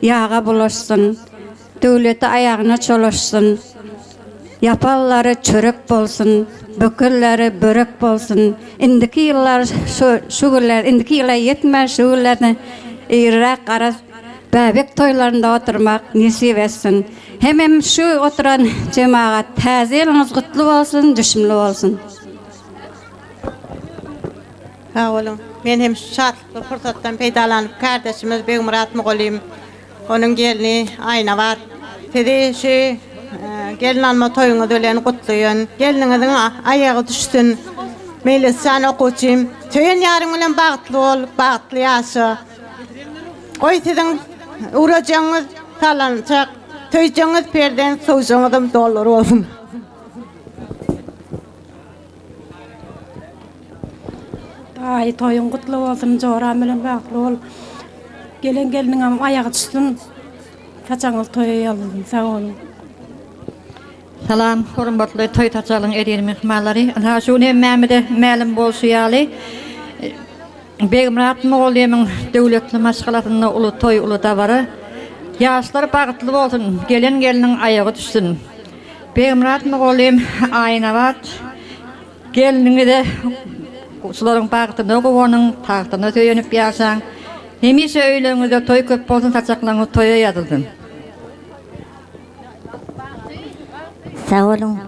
ýaga bulaşsyn, döwleti aýagyna çolaşsyn, yapallary çörek bolsun, bökelleri börek bolsun. Indiki ýyllar şu günler, indiki ýyla ýetmez şu günlerni eýrak garas bäbek toýlarynda oturmak nesip etsin. Hemem şu oturan jemaat täzeliňiz gutly bolsun, düşümli bolsun. Ha oğlum, men hem şatly fursatdan peýdalanyp kardeşimiz Begmurat mugallim, onun gelini Aynabat, tedeşi gelin alma toýuňyzy bilen gutlaýan, geliniňiziň aýagy düşsün. Melissan okuwçym, töýen ýaryň bilen bagtly bol, bagtly ýaşa. Oý siziň urajaňyz talançak, töýjaňyz perden soýjaňyzym dollar bolsun. Ay toyun gutlu bolsun, joram bilen bagtly bol. Geliniň aýagy düşsün. Taçaňyz toýýalyn, sag bolun. Salam, hormatly toy taçalyň edýän mehmanlary. Ha şu nämmämide ma'lum bolşýaly. Begmurat mugallimyň döwletli maşgalatyna uly toy uly dawara. Ýaşlar bagtly bolsun, geliniň aýagy düşsün. Begmurat mugallim Aynabat geliniňi de şolaryň bagtyna gowanyň tagtyna töýenip ýaşaň. Hemişe öýleňizde toy köp bolsun, taçaklaryň toýa ýazylsyn. Sağ olun.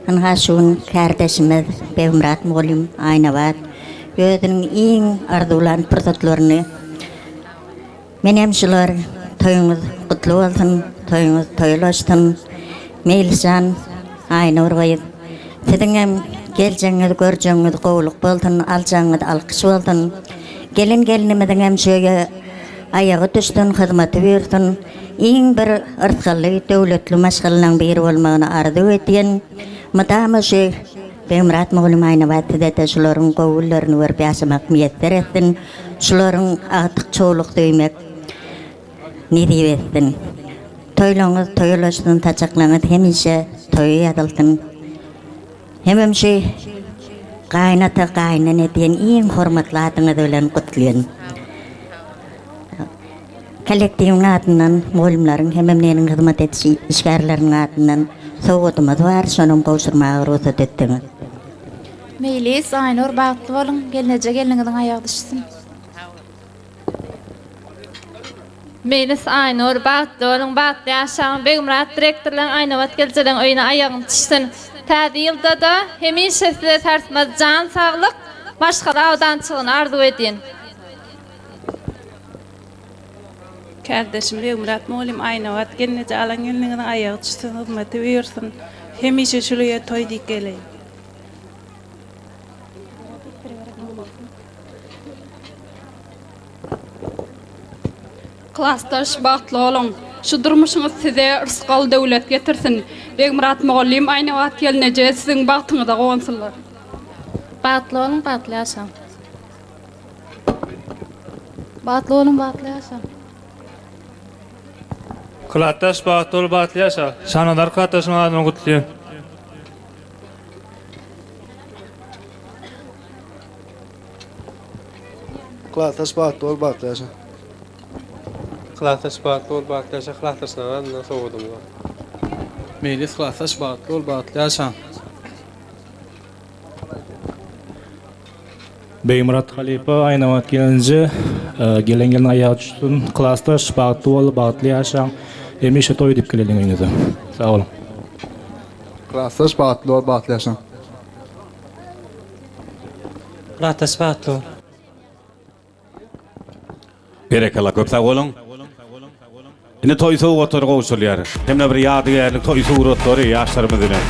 Anhaşun kardeşimiz Begmurat mugallim Aynabat özüniň iň arzuwlan pursatlaryny menem şular toýuňyz gutly bolsun, toýuňyz toýlaşsyn. Melishan Aynur we siziň hem geljeňiz, görjeňiz gowluk bolsun, aljaňyz alkyş bolsun. Gelinimizden hem şöyle ayağı düştün, hizmeti verdin. İň bir ırtgaly döwletli maşgalynyň biri bolmagyny arzu etýän madam şu Beýmurat Mugallim Aýnawatyda da şolaryň gowullaryny berip ýaşamak niýetler etdin. Şolaryň atyk çoğuluk diýmek ne diýip etdin. Toýlaňyz toýulaşdyň taçaklaňyz hemişe toýy ýadyldyň. Hemem şu gaýnata gaýnany diýen iň hormatly adyňyz bilen gutlaýan. Kollektiviň adyndan, mugallimlaryň hememleriň hyzmat etişi işgärleriň adyndan sowgatymyz bar, şonuň gowşurmagy ruhsat etdiňiz. Meýlis, Aynur bagtly bolun, gelneje geliniňiziň aýagy düşsün. Meýlis Aynur bagtly bolun, bagtly ýaşaň Beýmurat direktorlaryň Aýnawat geljeden öýüne aýagyň düşsün. Täze ýylda da hemişe size tärsmez jan saglyk, başga awdançylygyny arzu edýän. Kardeşim Beýmurat Mugallim Aýnawat gelneje alan geliniňiziň aýagy düşsün, hyzmaty bersin. Hemişe şuraya toy diýip geleýin. Klastaş bagtly bolun. Şu durmuşyňyz size rızgal döwlet getirsin. Beýmurat Mugallim Aýnawat gelneje siziň bagtyňyzda gowunsylar. Bagtly bolun, bagtly ýaşaň. Bagtly bolun, bagtly ýaşaň. Klastaş bagtly bol, bagtly ýaşa. Şanadar klastaşyň adyny gutlaýan. Klastaş bagtly bol, bagtly ýaşa. Klastaş bagtly bol, bagtly ýaşa. Klastaşyň adyny sowgadym. Meýlis klastaş bagtly bol, bagtly ýaşa. Beýmurat Halipa Aýnawat gelinje gelen aýagy düşsün. Klastaş bagtly bol, bagtly ýaşa. Hemişe toý diýip geleliňizi. Sag bolun. Klastaş bagtly bol, bagtly ýaşa. Klastaş bagtly bol. Berekalla köp sag bolun. Ine toy sowgatary gowşulýar. Hemne bir ýadygärlik toy suratları ýaşlarymyz bilen.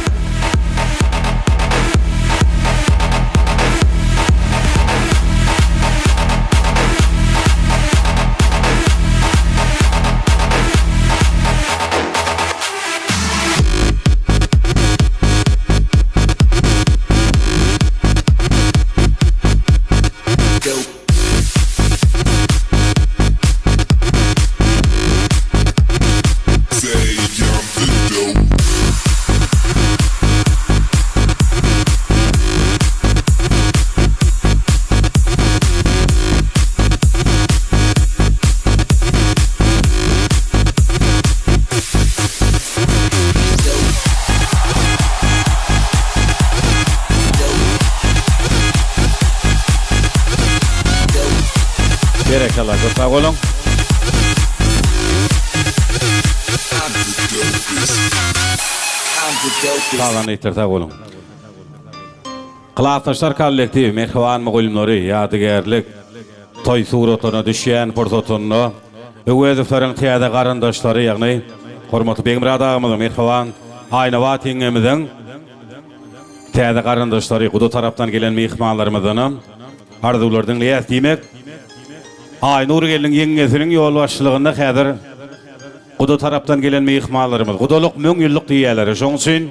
Berekalla köp sag bolun. Sağdan ýetirse bolun. Klastaşlar kollektivi Mehriban mugallimleri ýadygärlik toy suratlaryna düşýän pursatyny öwezleriň täze garandaşlary ýagny hormatly Beýmurat agamy Mehriban Aýnawat ýeňemiziň täze garandaşlary guda tarapdan gelen mehmanlarymyzyň arzuwlaryň liýas diýmek Aynur gelin ýeňesiniň ýol başçylygynda häzir guda tarapdan gelen mehmanlarymyz, gudalyk müň ýyllyk diýerler. Şoň üçin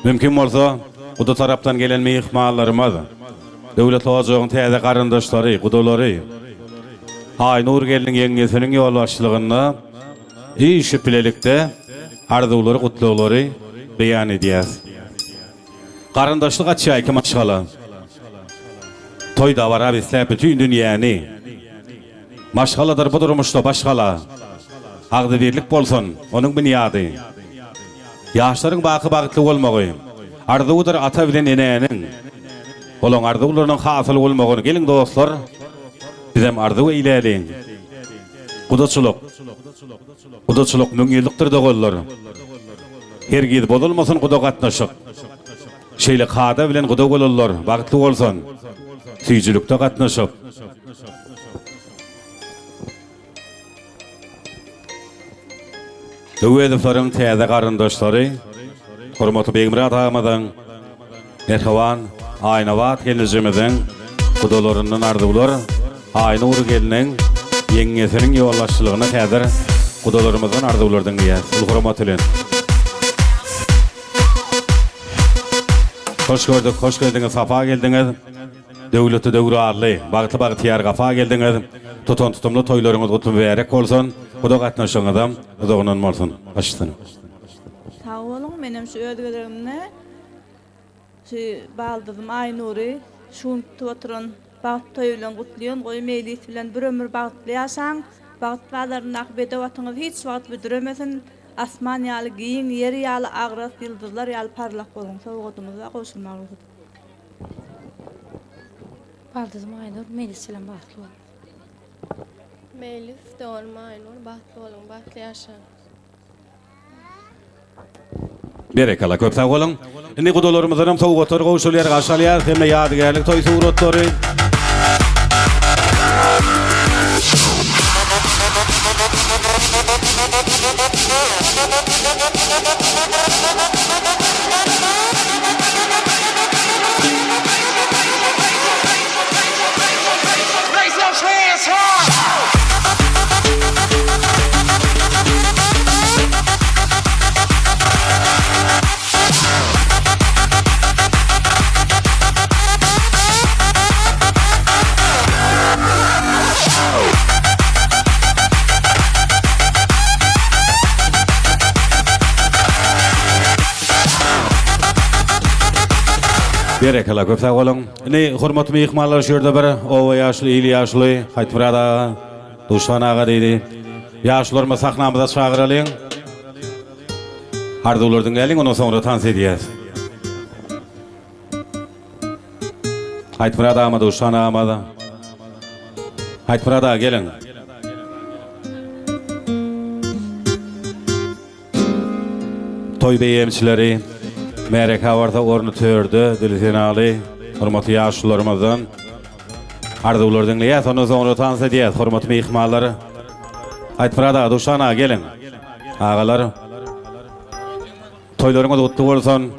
mümkin bolsa guda tarapdan gelen mehmanlarymyz, döwlet ojagynyň täze garandaşlary, gudalary Aynur gelin ýeňesiniň ýol başçylygynda iş bilelikde arzuwlary, gutlulary beýan edýär. Garandaşlyk açýar ki maşgala. Toyda var abi slap bütün dünýäni. Maşgaladyr bu durmuşda başgala. Agdy birlik bolsun, onuň bünyady. Ýaşlaryň bagtly bolmagy. Arzuwdyr ata bilen enäniň. Olaň arzuwlarynyň hasyl bolmagyny gelin dostlar. Bizem arzuw eýleýin. Gudaçylyk müň ýyllykdyr dogullar. Hergiz bolmasyn guda gatnaşyk. Şeýle hada bilen guda bolallar, bagtly bolsun. Süýjülükde gatnaşyp. Öwediflaryň täze garandaşlary, hormatly Beýmurat agamyň, Mehriban Aýnawat gelinjimiziň gudalarynyň arzuwlary, Aynur geliniň Yeňesiniň ýollaşçylygyna häzir gudalarymyzdan arzuwlardan diýär. Ulgurmat bilen. Hoş gördük, hoş geldiňiz, safa geldiňiz. Döwleti döwrarly, bagty bagtyar gafa geldiňiz. Tutumly toýlaryňyz gutup berek bolsun. Guda gatnaşyňyzam uzagyndan bolsun. Başlysyn. Sağ olun, menem şu ödgelerimne şu baldızım Aynuri, şun oturan baht toýulan gutlayan, goý meýlis bilen bir ömür bagtly ýaşaň, baht bazlaryny akbede watyňyz hiç wagt büdüremesin. Asman ýaly giýin, ýer ýaly agras, ýyldızlar ýaly parlak bolun. Sowgatymyza goşulmagy. Baldızım Aynur, meýlis bilen bagtly bol. Meýlis doğurma Aynur, bagtly bolun, bagtly ýaşaň. Berekala köp sağ olun. Indi gudalarymyzdan sowgatlar goşulýar, gaşalýar, hemme ýadygärlik toý suratlary. Berekala köp sağ olun. Indi hormatly mehmanlar şu ýerde bir owa ýaşly, ýyly ýaşly, Haýtmurada, Duşan aga diýdi. Ýaşlarmy sahnamyza çagyralyn. Arzuwlardan geliň, ondan soňra tans edýäs. Haýtmurada ama Duşan aga. Haýtmurada geliň. Toy beýemçileri Merek havarda ornu tördü, dilsenali, hormatly ýaşlarymyzdan. Arzuwlardan geliň, ondan soňra tans edýäs, hormatly mehmanlar. Haýtmurada, Duşan aga geliň. Agalar, toýlaryňyz gutly bolsun.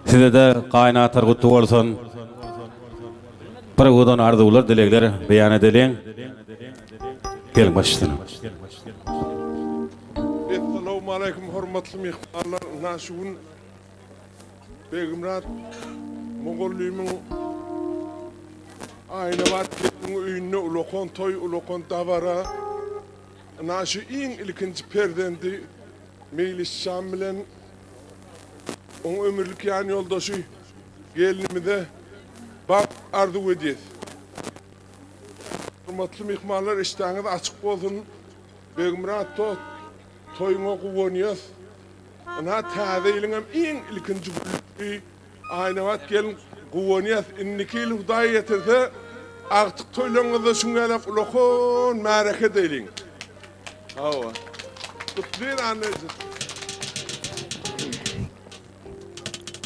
Size de gaýnatar gutly bolsun. Bir godan arzuwlar, dilekler beýan edeliň. Geliň başlasyň. Assalamu alaikum hormatly mehmanlar. Naşugun Begümrat Mogollymyň Aynabat öýüne ulokon toy, ulokon davara. Naşu iň ilkinji perdendi Meýlis Şam bilen oň ömürlük ýan ýoldaşy gelinimide bak arzuw edýär. Hormatly mehmanlar, iştaňyz açyk bolsun. Begümrat toýuňa gowonýas. Ana täzeýliňem iň ilkinji Aynabat gelin gowonýas. Inniki Hudaý ýetirse agtyk toýlaňyzda şuňalap ulokon märeke diýliň. Hawa. Tutdyr annesi.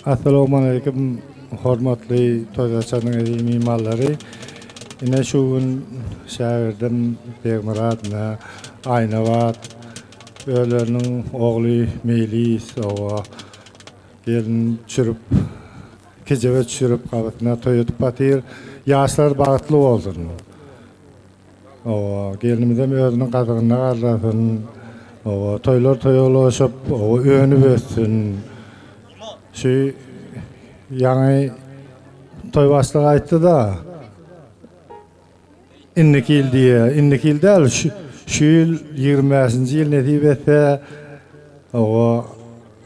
Assalamu alaikum hormatly toýdaşanyň mehmanlary. Ine şu gün şäherden Begümratna Aynabat öýleriniň ogly Meýlis owa gelin çürüp kejebe çürüp gabatna toýup batyr. Ýaşlar bagtly bolsun. Owa gelinimizem özüniň gadygyna garlasyn. Owa toýlar toýulaşyp, owa öňüp ötsün. Şu ýaňy toy başlygy aýtdy da. Inniki ýyl diýe, inniki ýyl däl, şu ýyl 20-nji ýyl netip etse owa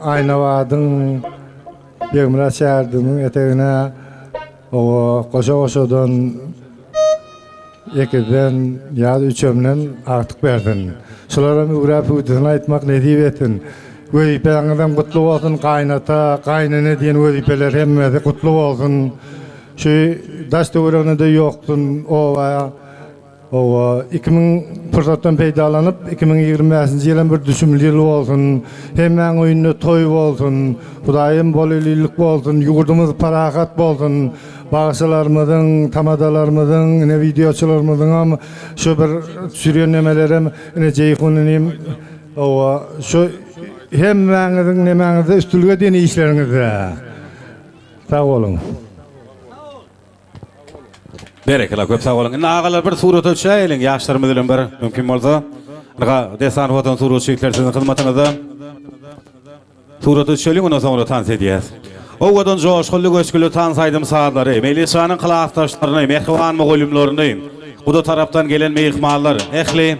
Aynabatyň Begümrat şäheriniň etegine owa goşa-goşadan ekiden ýa-da üçemden artyk berdin. Şolara mügrap üýtüni aýtmak netip etdin. Wezipeleriňizden gutly bolsun, gaýnata, gaýnana diýen wezipeler hemmesi gutly bolsun. Şu daş döwründe ýokdun, owa 2000 pursatdan peýdalanyp 2025-nji ýylyň bir düşümli ýyly bolsun. Hemmeň öýünde toý bolsun. Hudaýym bolýlyk bolsun, ýurdumyz parahat bolsun. Bagşylarymyzyň, tamadalarymyzyň, ine videoçylarymyzyň hem şu bir sürýenlemelerim ine jeýhunynym owa şu hemmeňiziň nemäňizde üstülge diýen işleriňizde. Sag bolun. Berekela köp sağ olun. Nagalar bir surat ölçeýin ýaşlarymyz bilen bir mümkin bolsa. Naga desan foton surat çekler sizin hyzmatyňyzda. Surat ölçeýin ondan sonra tans edýäs. Owadan joşgully göçgülü tansaydym saadlary, Melisanyň kylafdaşlaryny, mehriban mugullimlerini, Guda tarapdan gelen mehmanlar, ehli,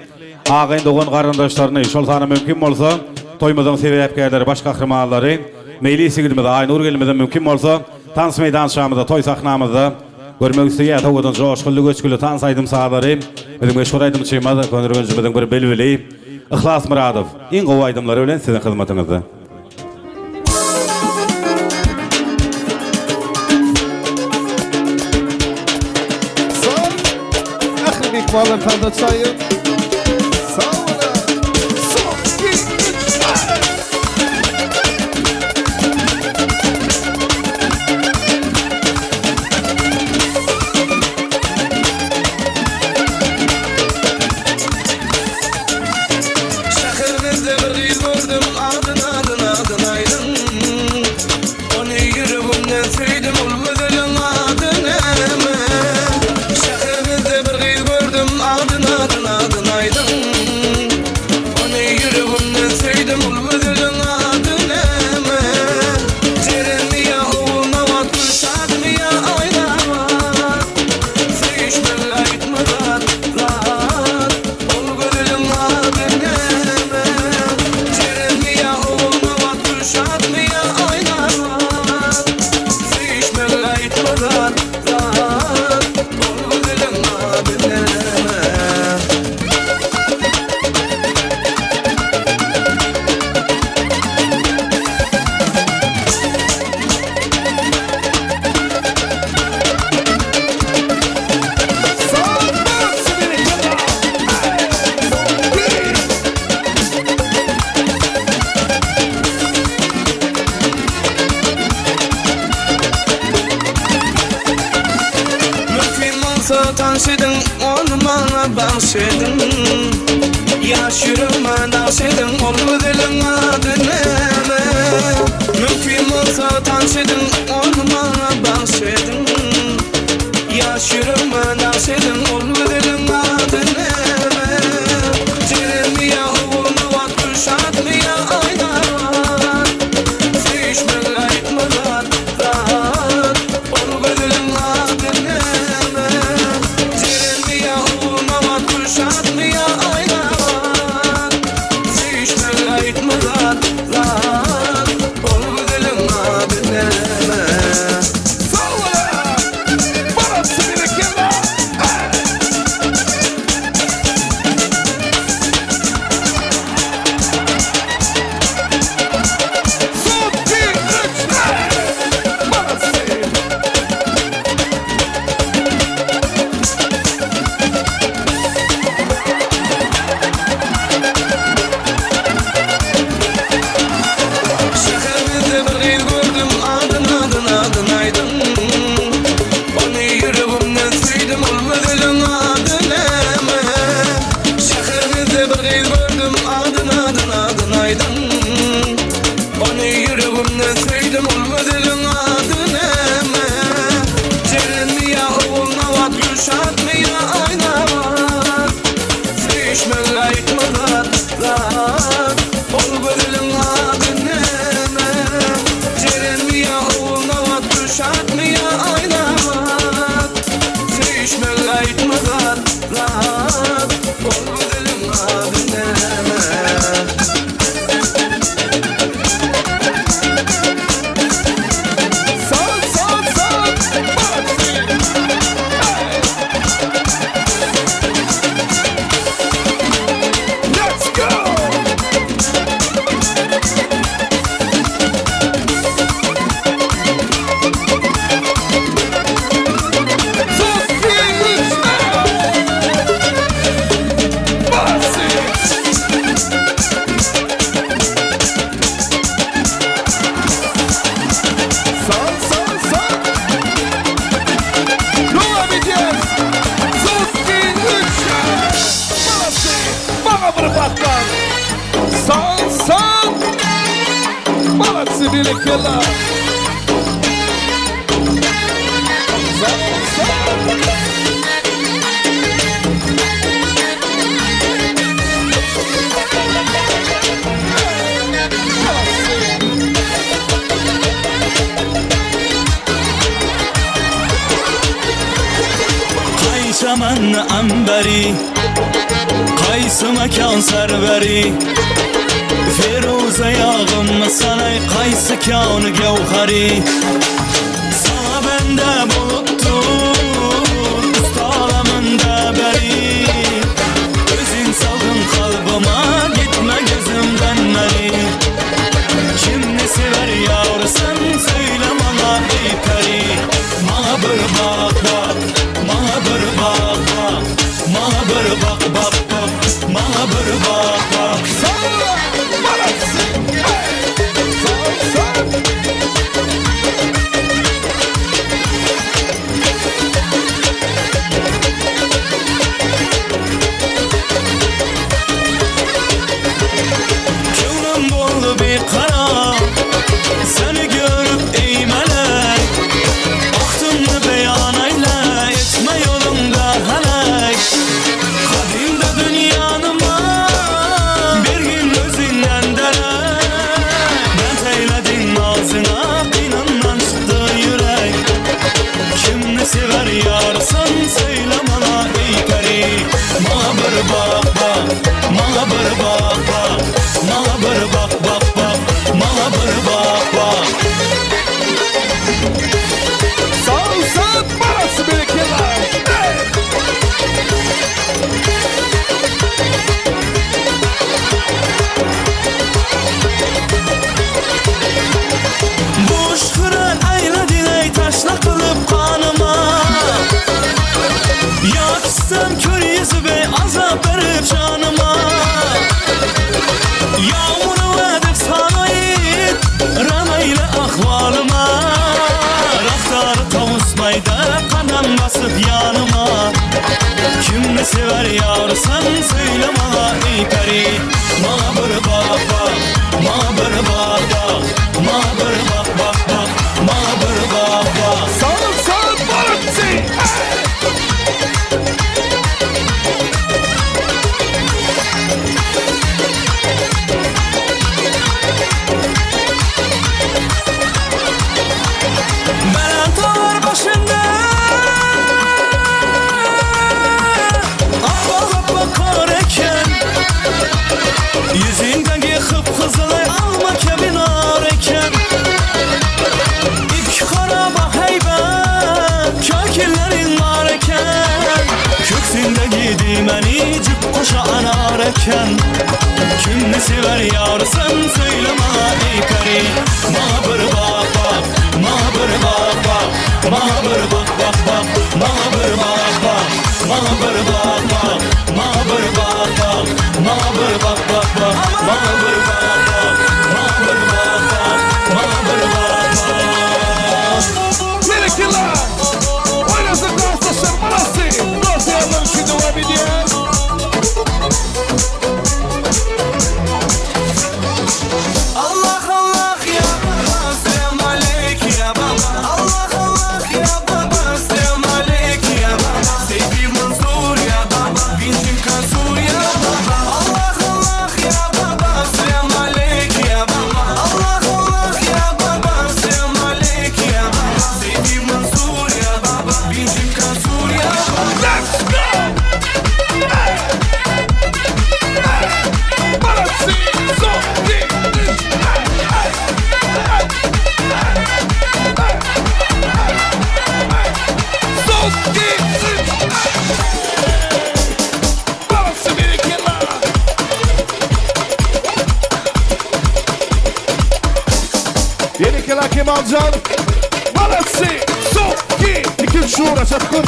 agyn dogan garandaşlaryny, şol sana mümkin bolsa, toýmadan sebäpkärleri, baş gahrymallary, Melis ýigitimiz Aynur gelmeden mümkin bolsa, tans meydan şamyda, toý sahnamyzda görmek istəyýär. Owadan joşgully göçgülü tansaydym saadlary, benim şoraýdym çymada, konurgünjümizden bir belbeli, Ihlas Muradow, iň gowy aýdymlary bilen siziň hyzmatyňyzda. Mehmanlar tarzda çayın. Sağ olun. Son, 2, 3, Şehrimizde bir iz gördüm, adın aydın. Onu yüreğimden söyledim, ol güzelin adını. Şehrimizde bir iz gördüm, adın aydın. Onu yüreğimden söyledim, ol güzelin adını. Cerenmi ya oğulna vat, kuşadmi ya ayna vat. Sevişmel aytmadan rahat, ol güzelin adını. Cerenmi ya oğulna vat, kuşadmi ya ayna vat. Sevişmel aytmadan rahat, ol güzelin adını. Mümkin olsa tanışydın, onu bana bahşedin. Yaş yüreğime daşedin, ol güzelin adını. Mümkin olsa tanışydın, onu bana bahşedin. Yaş yüreğime daşedin, ol güzelin adını. Cerenmi ya oğulna vat, kuşadmi ya ayna vat. Sevişmel aytmadan rahat, ol güzelin adını. Cerenmi ya oğulna vat, kuşadmi ya ayna vat. Sevişmel aytmadan rahat, ol güzelin adını. Şehrimizde bir iz gördüm, adın aydın. Onu yüreğimden söyledim, ol güzelin adını. Şehrimizde bir iz gördüm, adın aydın. Onu yüreğimden söyledim, ol güzelin adını. Cerenmi ya oğulna vat, kuşadmi ya ayna vat. Sevişmel aytmadan rahat, ol güzelin adını. Cerenmi ya oğulna vat, kuşadmi ya ayna vat. Sevişmel aytmadan rahat, ol güzelin adını. let's go. Birlikteler. çamanny ambari Qaysı makan sarvari Feruza yağım sanay qaysı kânu gevhari Sana bende buluttur ustalamında beri Özün salgın kalbıma gitme gözümden beri Kimni sever yavrusan söyle bana ey peri Bana bir bak bak, bana bir bak bak Bana bir bak bak bak, bana bir bak bak Könlüm boldu bir kara Seni görüp eğmelek Ahtımlı beyan eyle Etme yolunda helek Kadimde dünyanıma Bir gün özünden derek Ben teyledin ağzına Binandan çıktı yürek Kimni sever yarsan Söyle bana ey peri Bana bir bak bak Bana bir bak bak Bana bir bak bak bak Bana bir bak bak Salsa parası birikirler. Boş kıran ayladın ey taşla kılıp kanıma Yaksam kör yüzü ve azap verip canıma Yağmuru edip sana it Ramayla ahvalıma Raftarı tavusmayda kanam basıp yanıma Kimni sever yarsan söyle bana ey peri Bana bir bak bak, bana bir bak bak Bana bir bak bak bak, bana bir bak bak Salsa parası. Belantalar başında Abba kar eken Yüzündeki kıpkızılay alma kebin ar eken İki karaba heybet Kakillerin var eken Köksündeki dimeni cıp koşa anar eken Kimni sever yarsan söyle bana ey peri Bana bir bak bak, bana bir bak bak Bana bir bak bak bak, bana bir bak bak Bana bir bak bak, bana bir bak bak Bana bir bak bak bak, bana bir bak bak Bana bir bak bak, bana bir bak bak Birikirler. Oynasın klaslaşır parası. Nasıl yanlar şimdi var bir diğer. Allah Allah ya baba, selam aleyküm ya baba Allah Allah ya baba, selam aleyküm ya baba Seyfi Mansur ya baba, bintim Kansur ya baba Allah Allah ya baba, selam aleyküm ya baba Allah Allah ya baba, selam aleyküm ya baba Seyfi Mansur ya baba, bintim Kansur ya baba Let's go. Parası. Soki. Soki. Parası birikirler. Birikirler Kemalcan. Parası. Soki. İki şuura çatkın.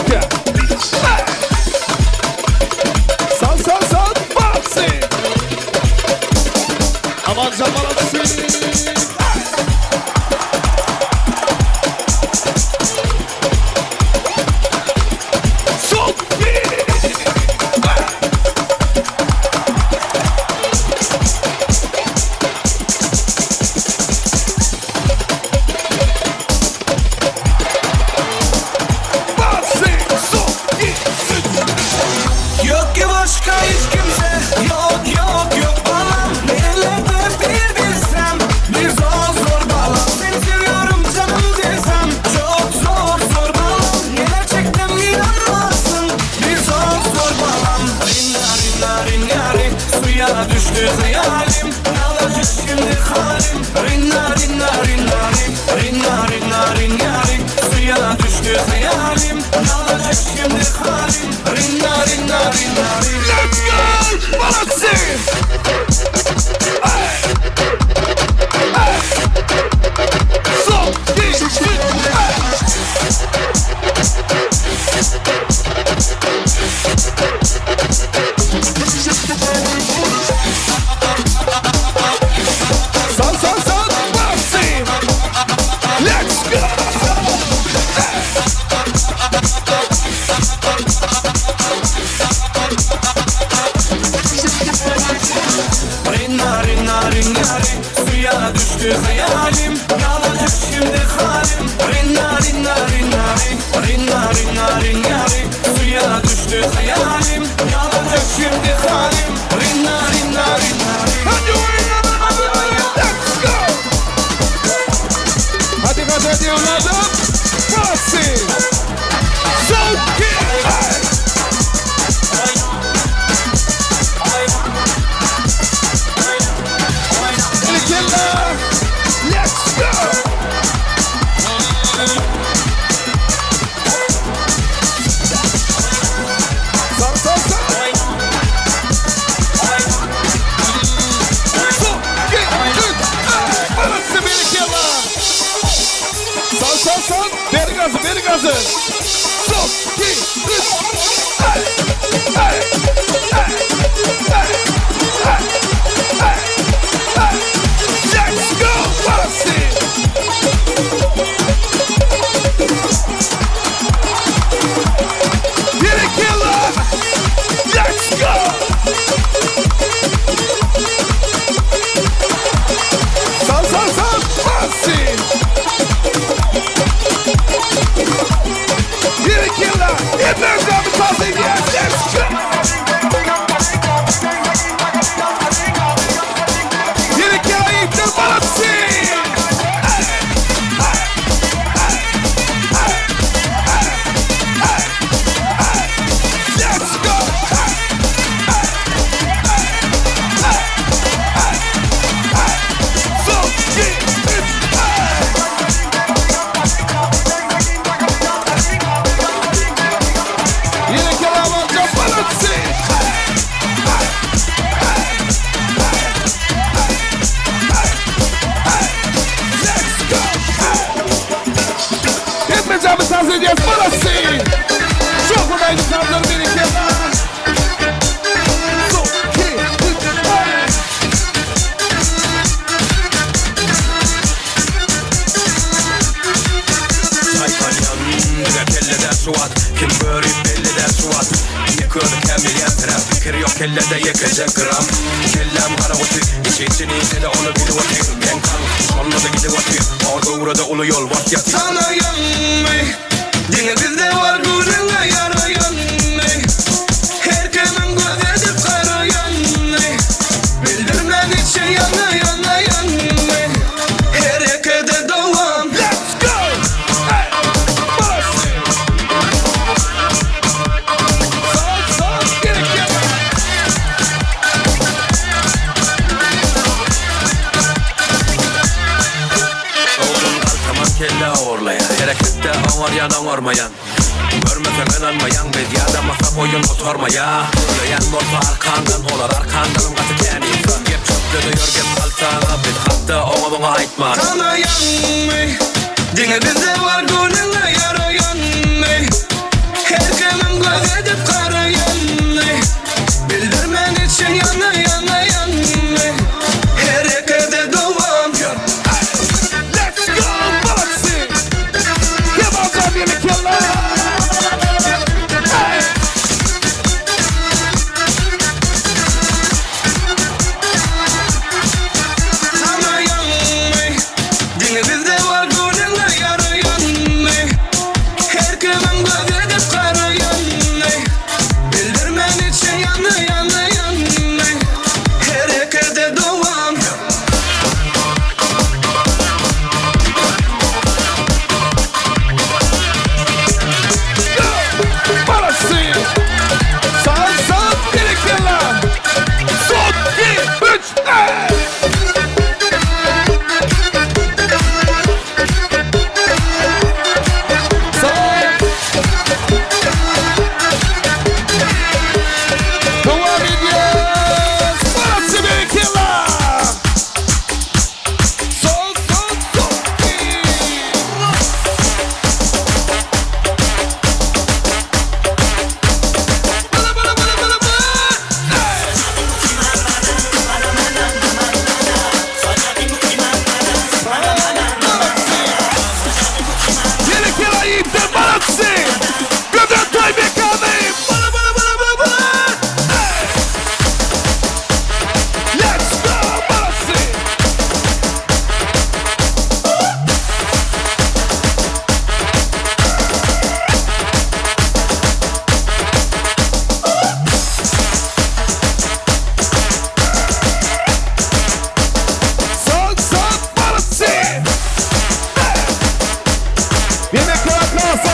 Gel. Sal sal sal. Parası. Aman can parası. Soki. Parası. şimdi halim Rinna rinna rinna rinna Let's go! Balassi! Rinna rinna rinna rin Suya düştü hayalim Yanacak şimdi halim Rinna rinna rinna rin Rinna rinna rinna rin Suya düştü hayalim Yanacak şimdi halim Rinna rinna rinna rin Hadi oynayalım, hadi oynayalım. Let's go! Hadi hadi evladım. Balassi! Sauki! Let's go! Beri gazı. Son, 2, 3. Hey! Hey! Hey! Hey! Hey! Hey! Let's go, Balassi! Biri killer! Let's go! Sal, Balassi! Biri killer! Hepimiz abi tazeydi ya! Let's go! Biri killer yıktır Balassi! Let's go! So, yine kelam alacağım Balassi! Let's go! Hepimiz abi tazeyeceğiz Balassi! Çok buradaydı tabları biri kelam! So, 2, 3, Sayfan yanında kellede suat Kim börüp bellide suat Yıkır kemir yatırap Fikir yok kellede yıkacak gram Kellem kara uçuk içini de onu bilip atıyor Ben kan sonunda gidip atıyor Orada uğrada ulu yol var yatıyor Sana yanmay Dine bizde var guruna yarayanmay Herkemin göz edip karayanmay Bildirmen için yana yana yanmay Harekete devam Let's go! Hey! Balassi! Son, biri killer! Oğlum kalkaman kelle ağırlayan Harekette ağıryan ağırmayan Görmesen inanmayan Biz yada masa boyun oturmaya Öleyen morta arkandan olar arkandanım katı kendi Gep çöptü diyor gep kalsana Biz hatta ona bana aitma Sana yanmay Dine bizde var gönlüne yarayanmay Herkemin göz edip karayanmay Bildirmen için yana yana yanmay Harekete devam Let's go, Balassi! Yabancı biri killer! Hey! Sana yanmay Dine bizde var gönlüne yarayanmay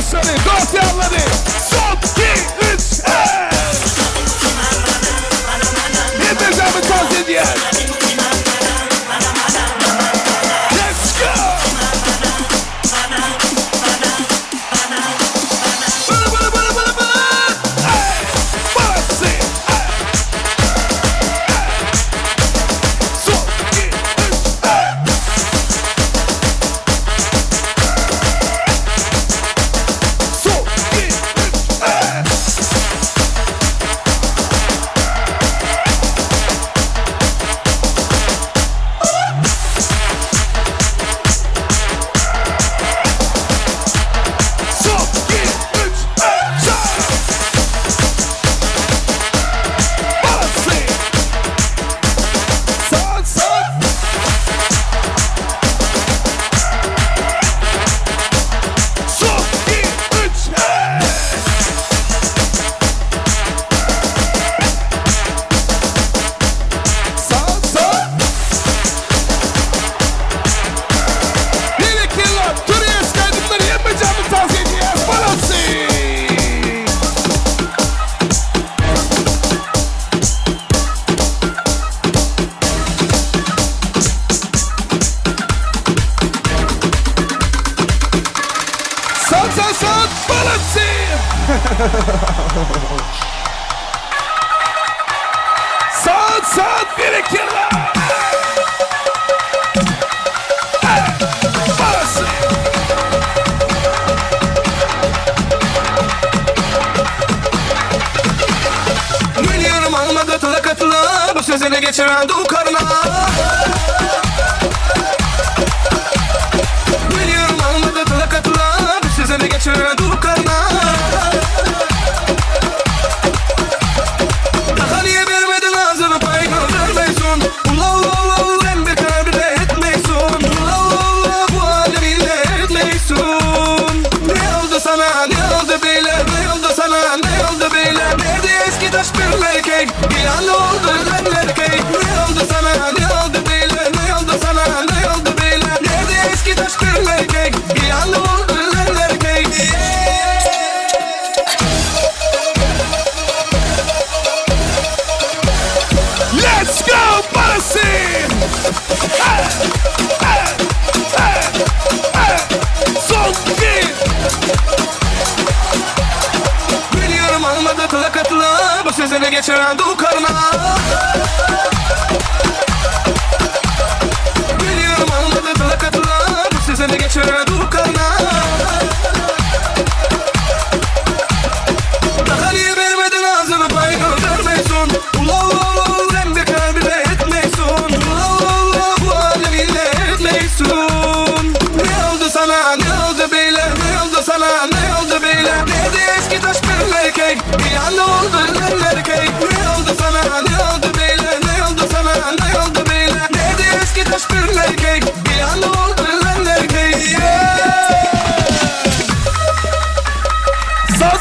başladı. Dosyaları. Son 2, 3, hey! Hepinize tavsiye ediyor. Let's go! Saat birikirler. Biliyorum almadı talakatıla, bu sözünü geçiren du karına. Biliyorum almadı talakatıla, bu sözünü geçiren du karına. Daha niye vermedin ağzını payını vermeysun. Ula ula ula ula ben bir kalbi de etmeysun. Ula ula ula bu aleminle etmeysun. Ne oldu sana, ne oldu beyler, ne oldu sana, ne oldu beyler. Nerede eski taş bir erkek, bir anda oldu lan erkek. Ne oldu sana, ne oldu beyler, ne oldu sana, ne oldu beyler. Nerede eski taş bir erkek, bir anda oldu lan erkek. Let's go, Parasin! Son 2! Biliyorum almadı talakatıla, bu sözünü geçiren du karına. Biliyorum almadı talakatıla, bu sözünü geçiren du karına. Daha niye vermedin ağzını payını vermeysun. Ula ula ula ben bir kalbi de etmeysun. Ula ula ula bu aleminle etmeysun. Ne oldu sana, ne oldu beyler, ne oldu sana, ne oldu beyler. Nerede eski taş bir erkek, bir anda oldu lan erkek. Ne oldu sana, ne oldu beyler, ne oldu sana, ne oldu beyler. Nerede eski taş bir erkek, bir anda oldu lan erkek.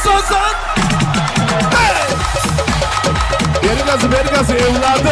Son. Beri gazı evladım.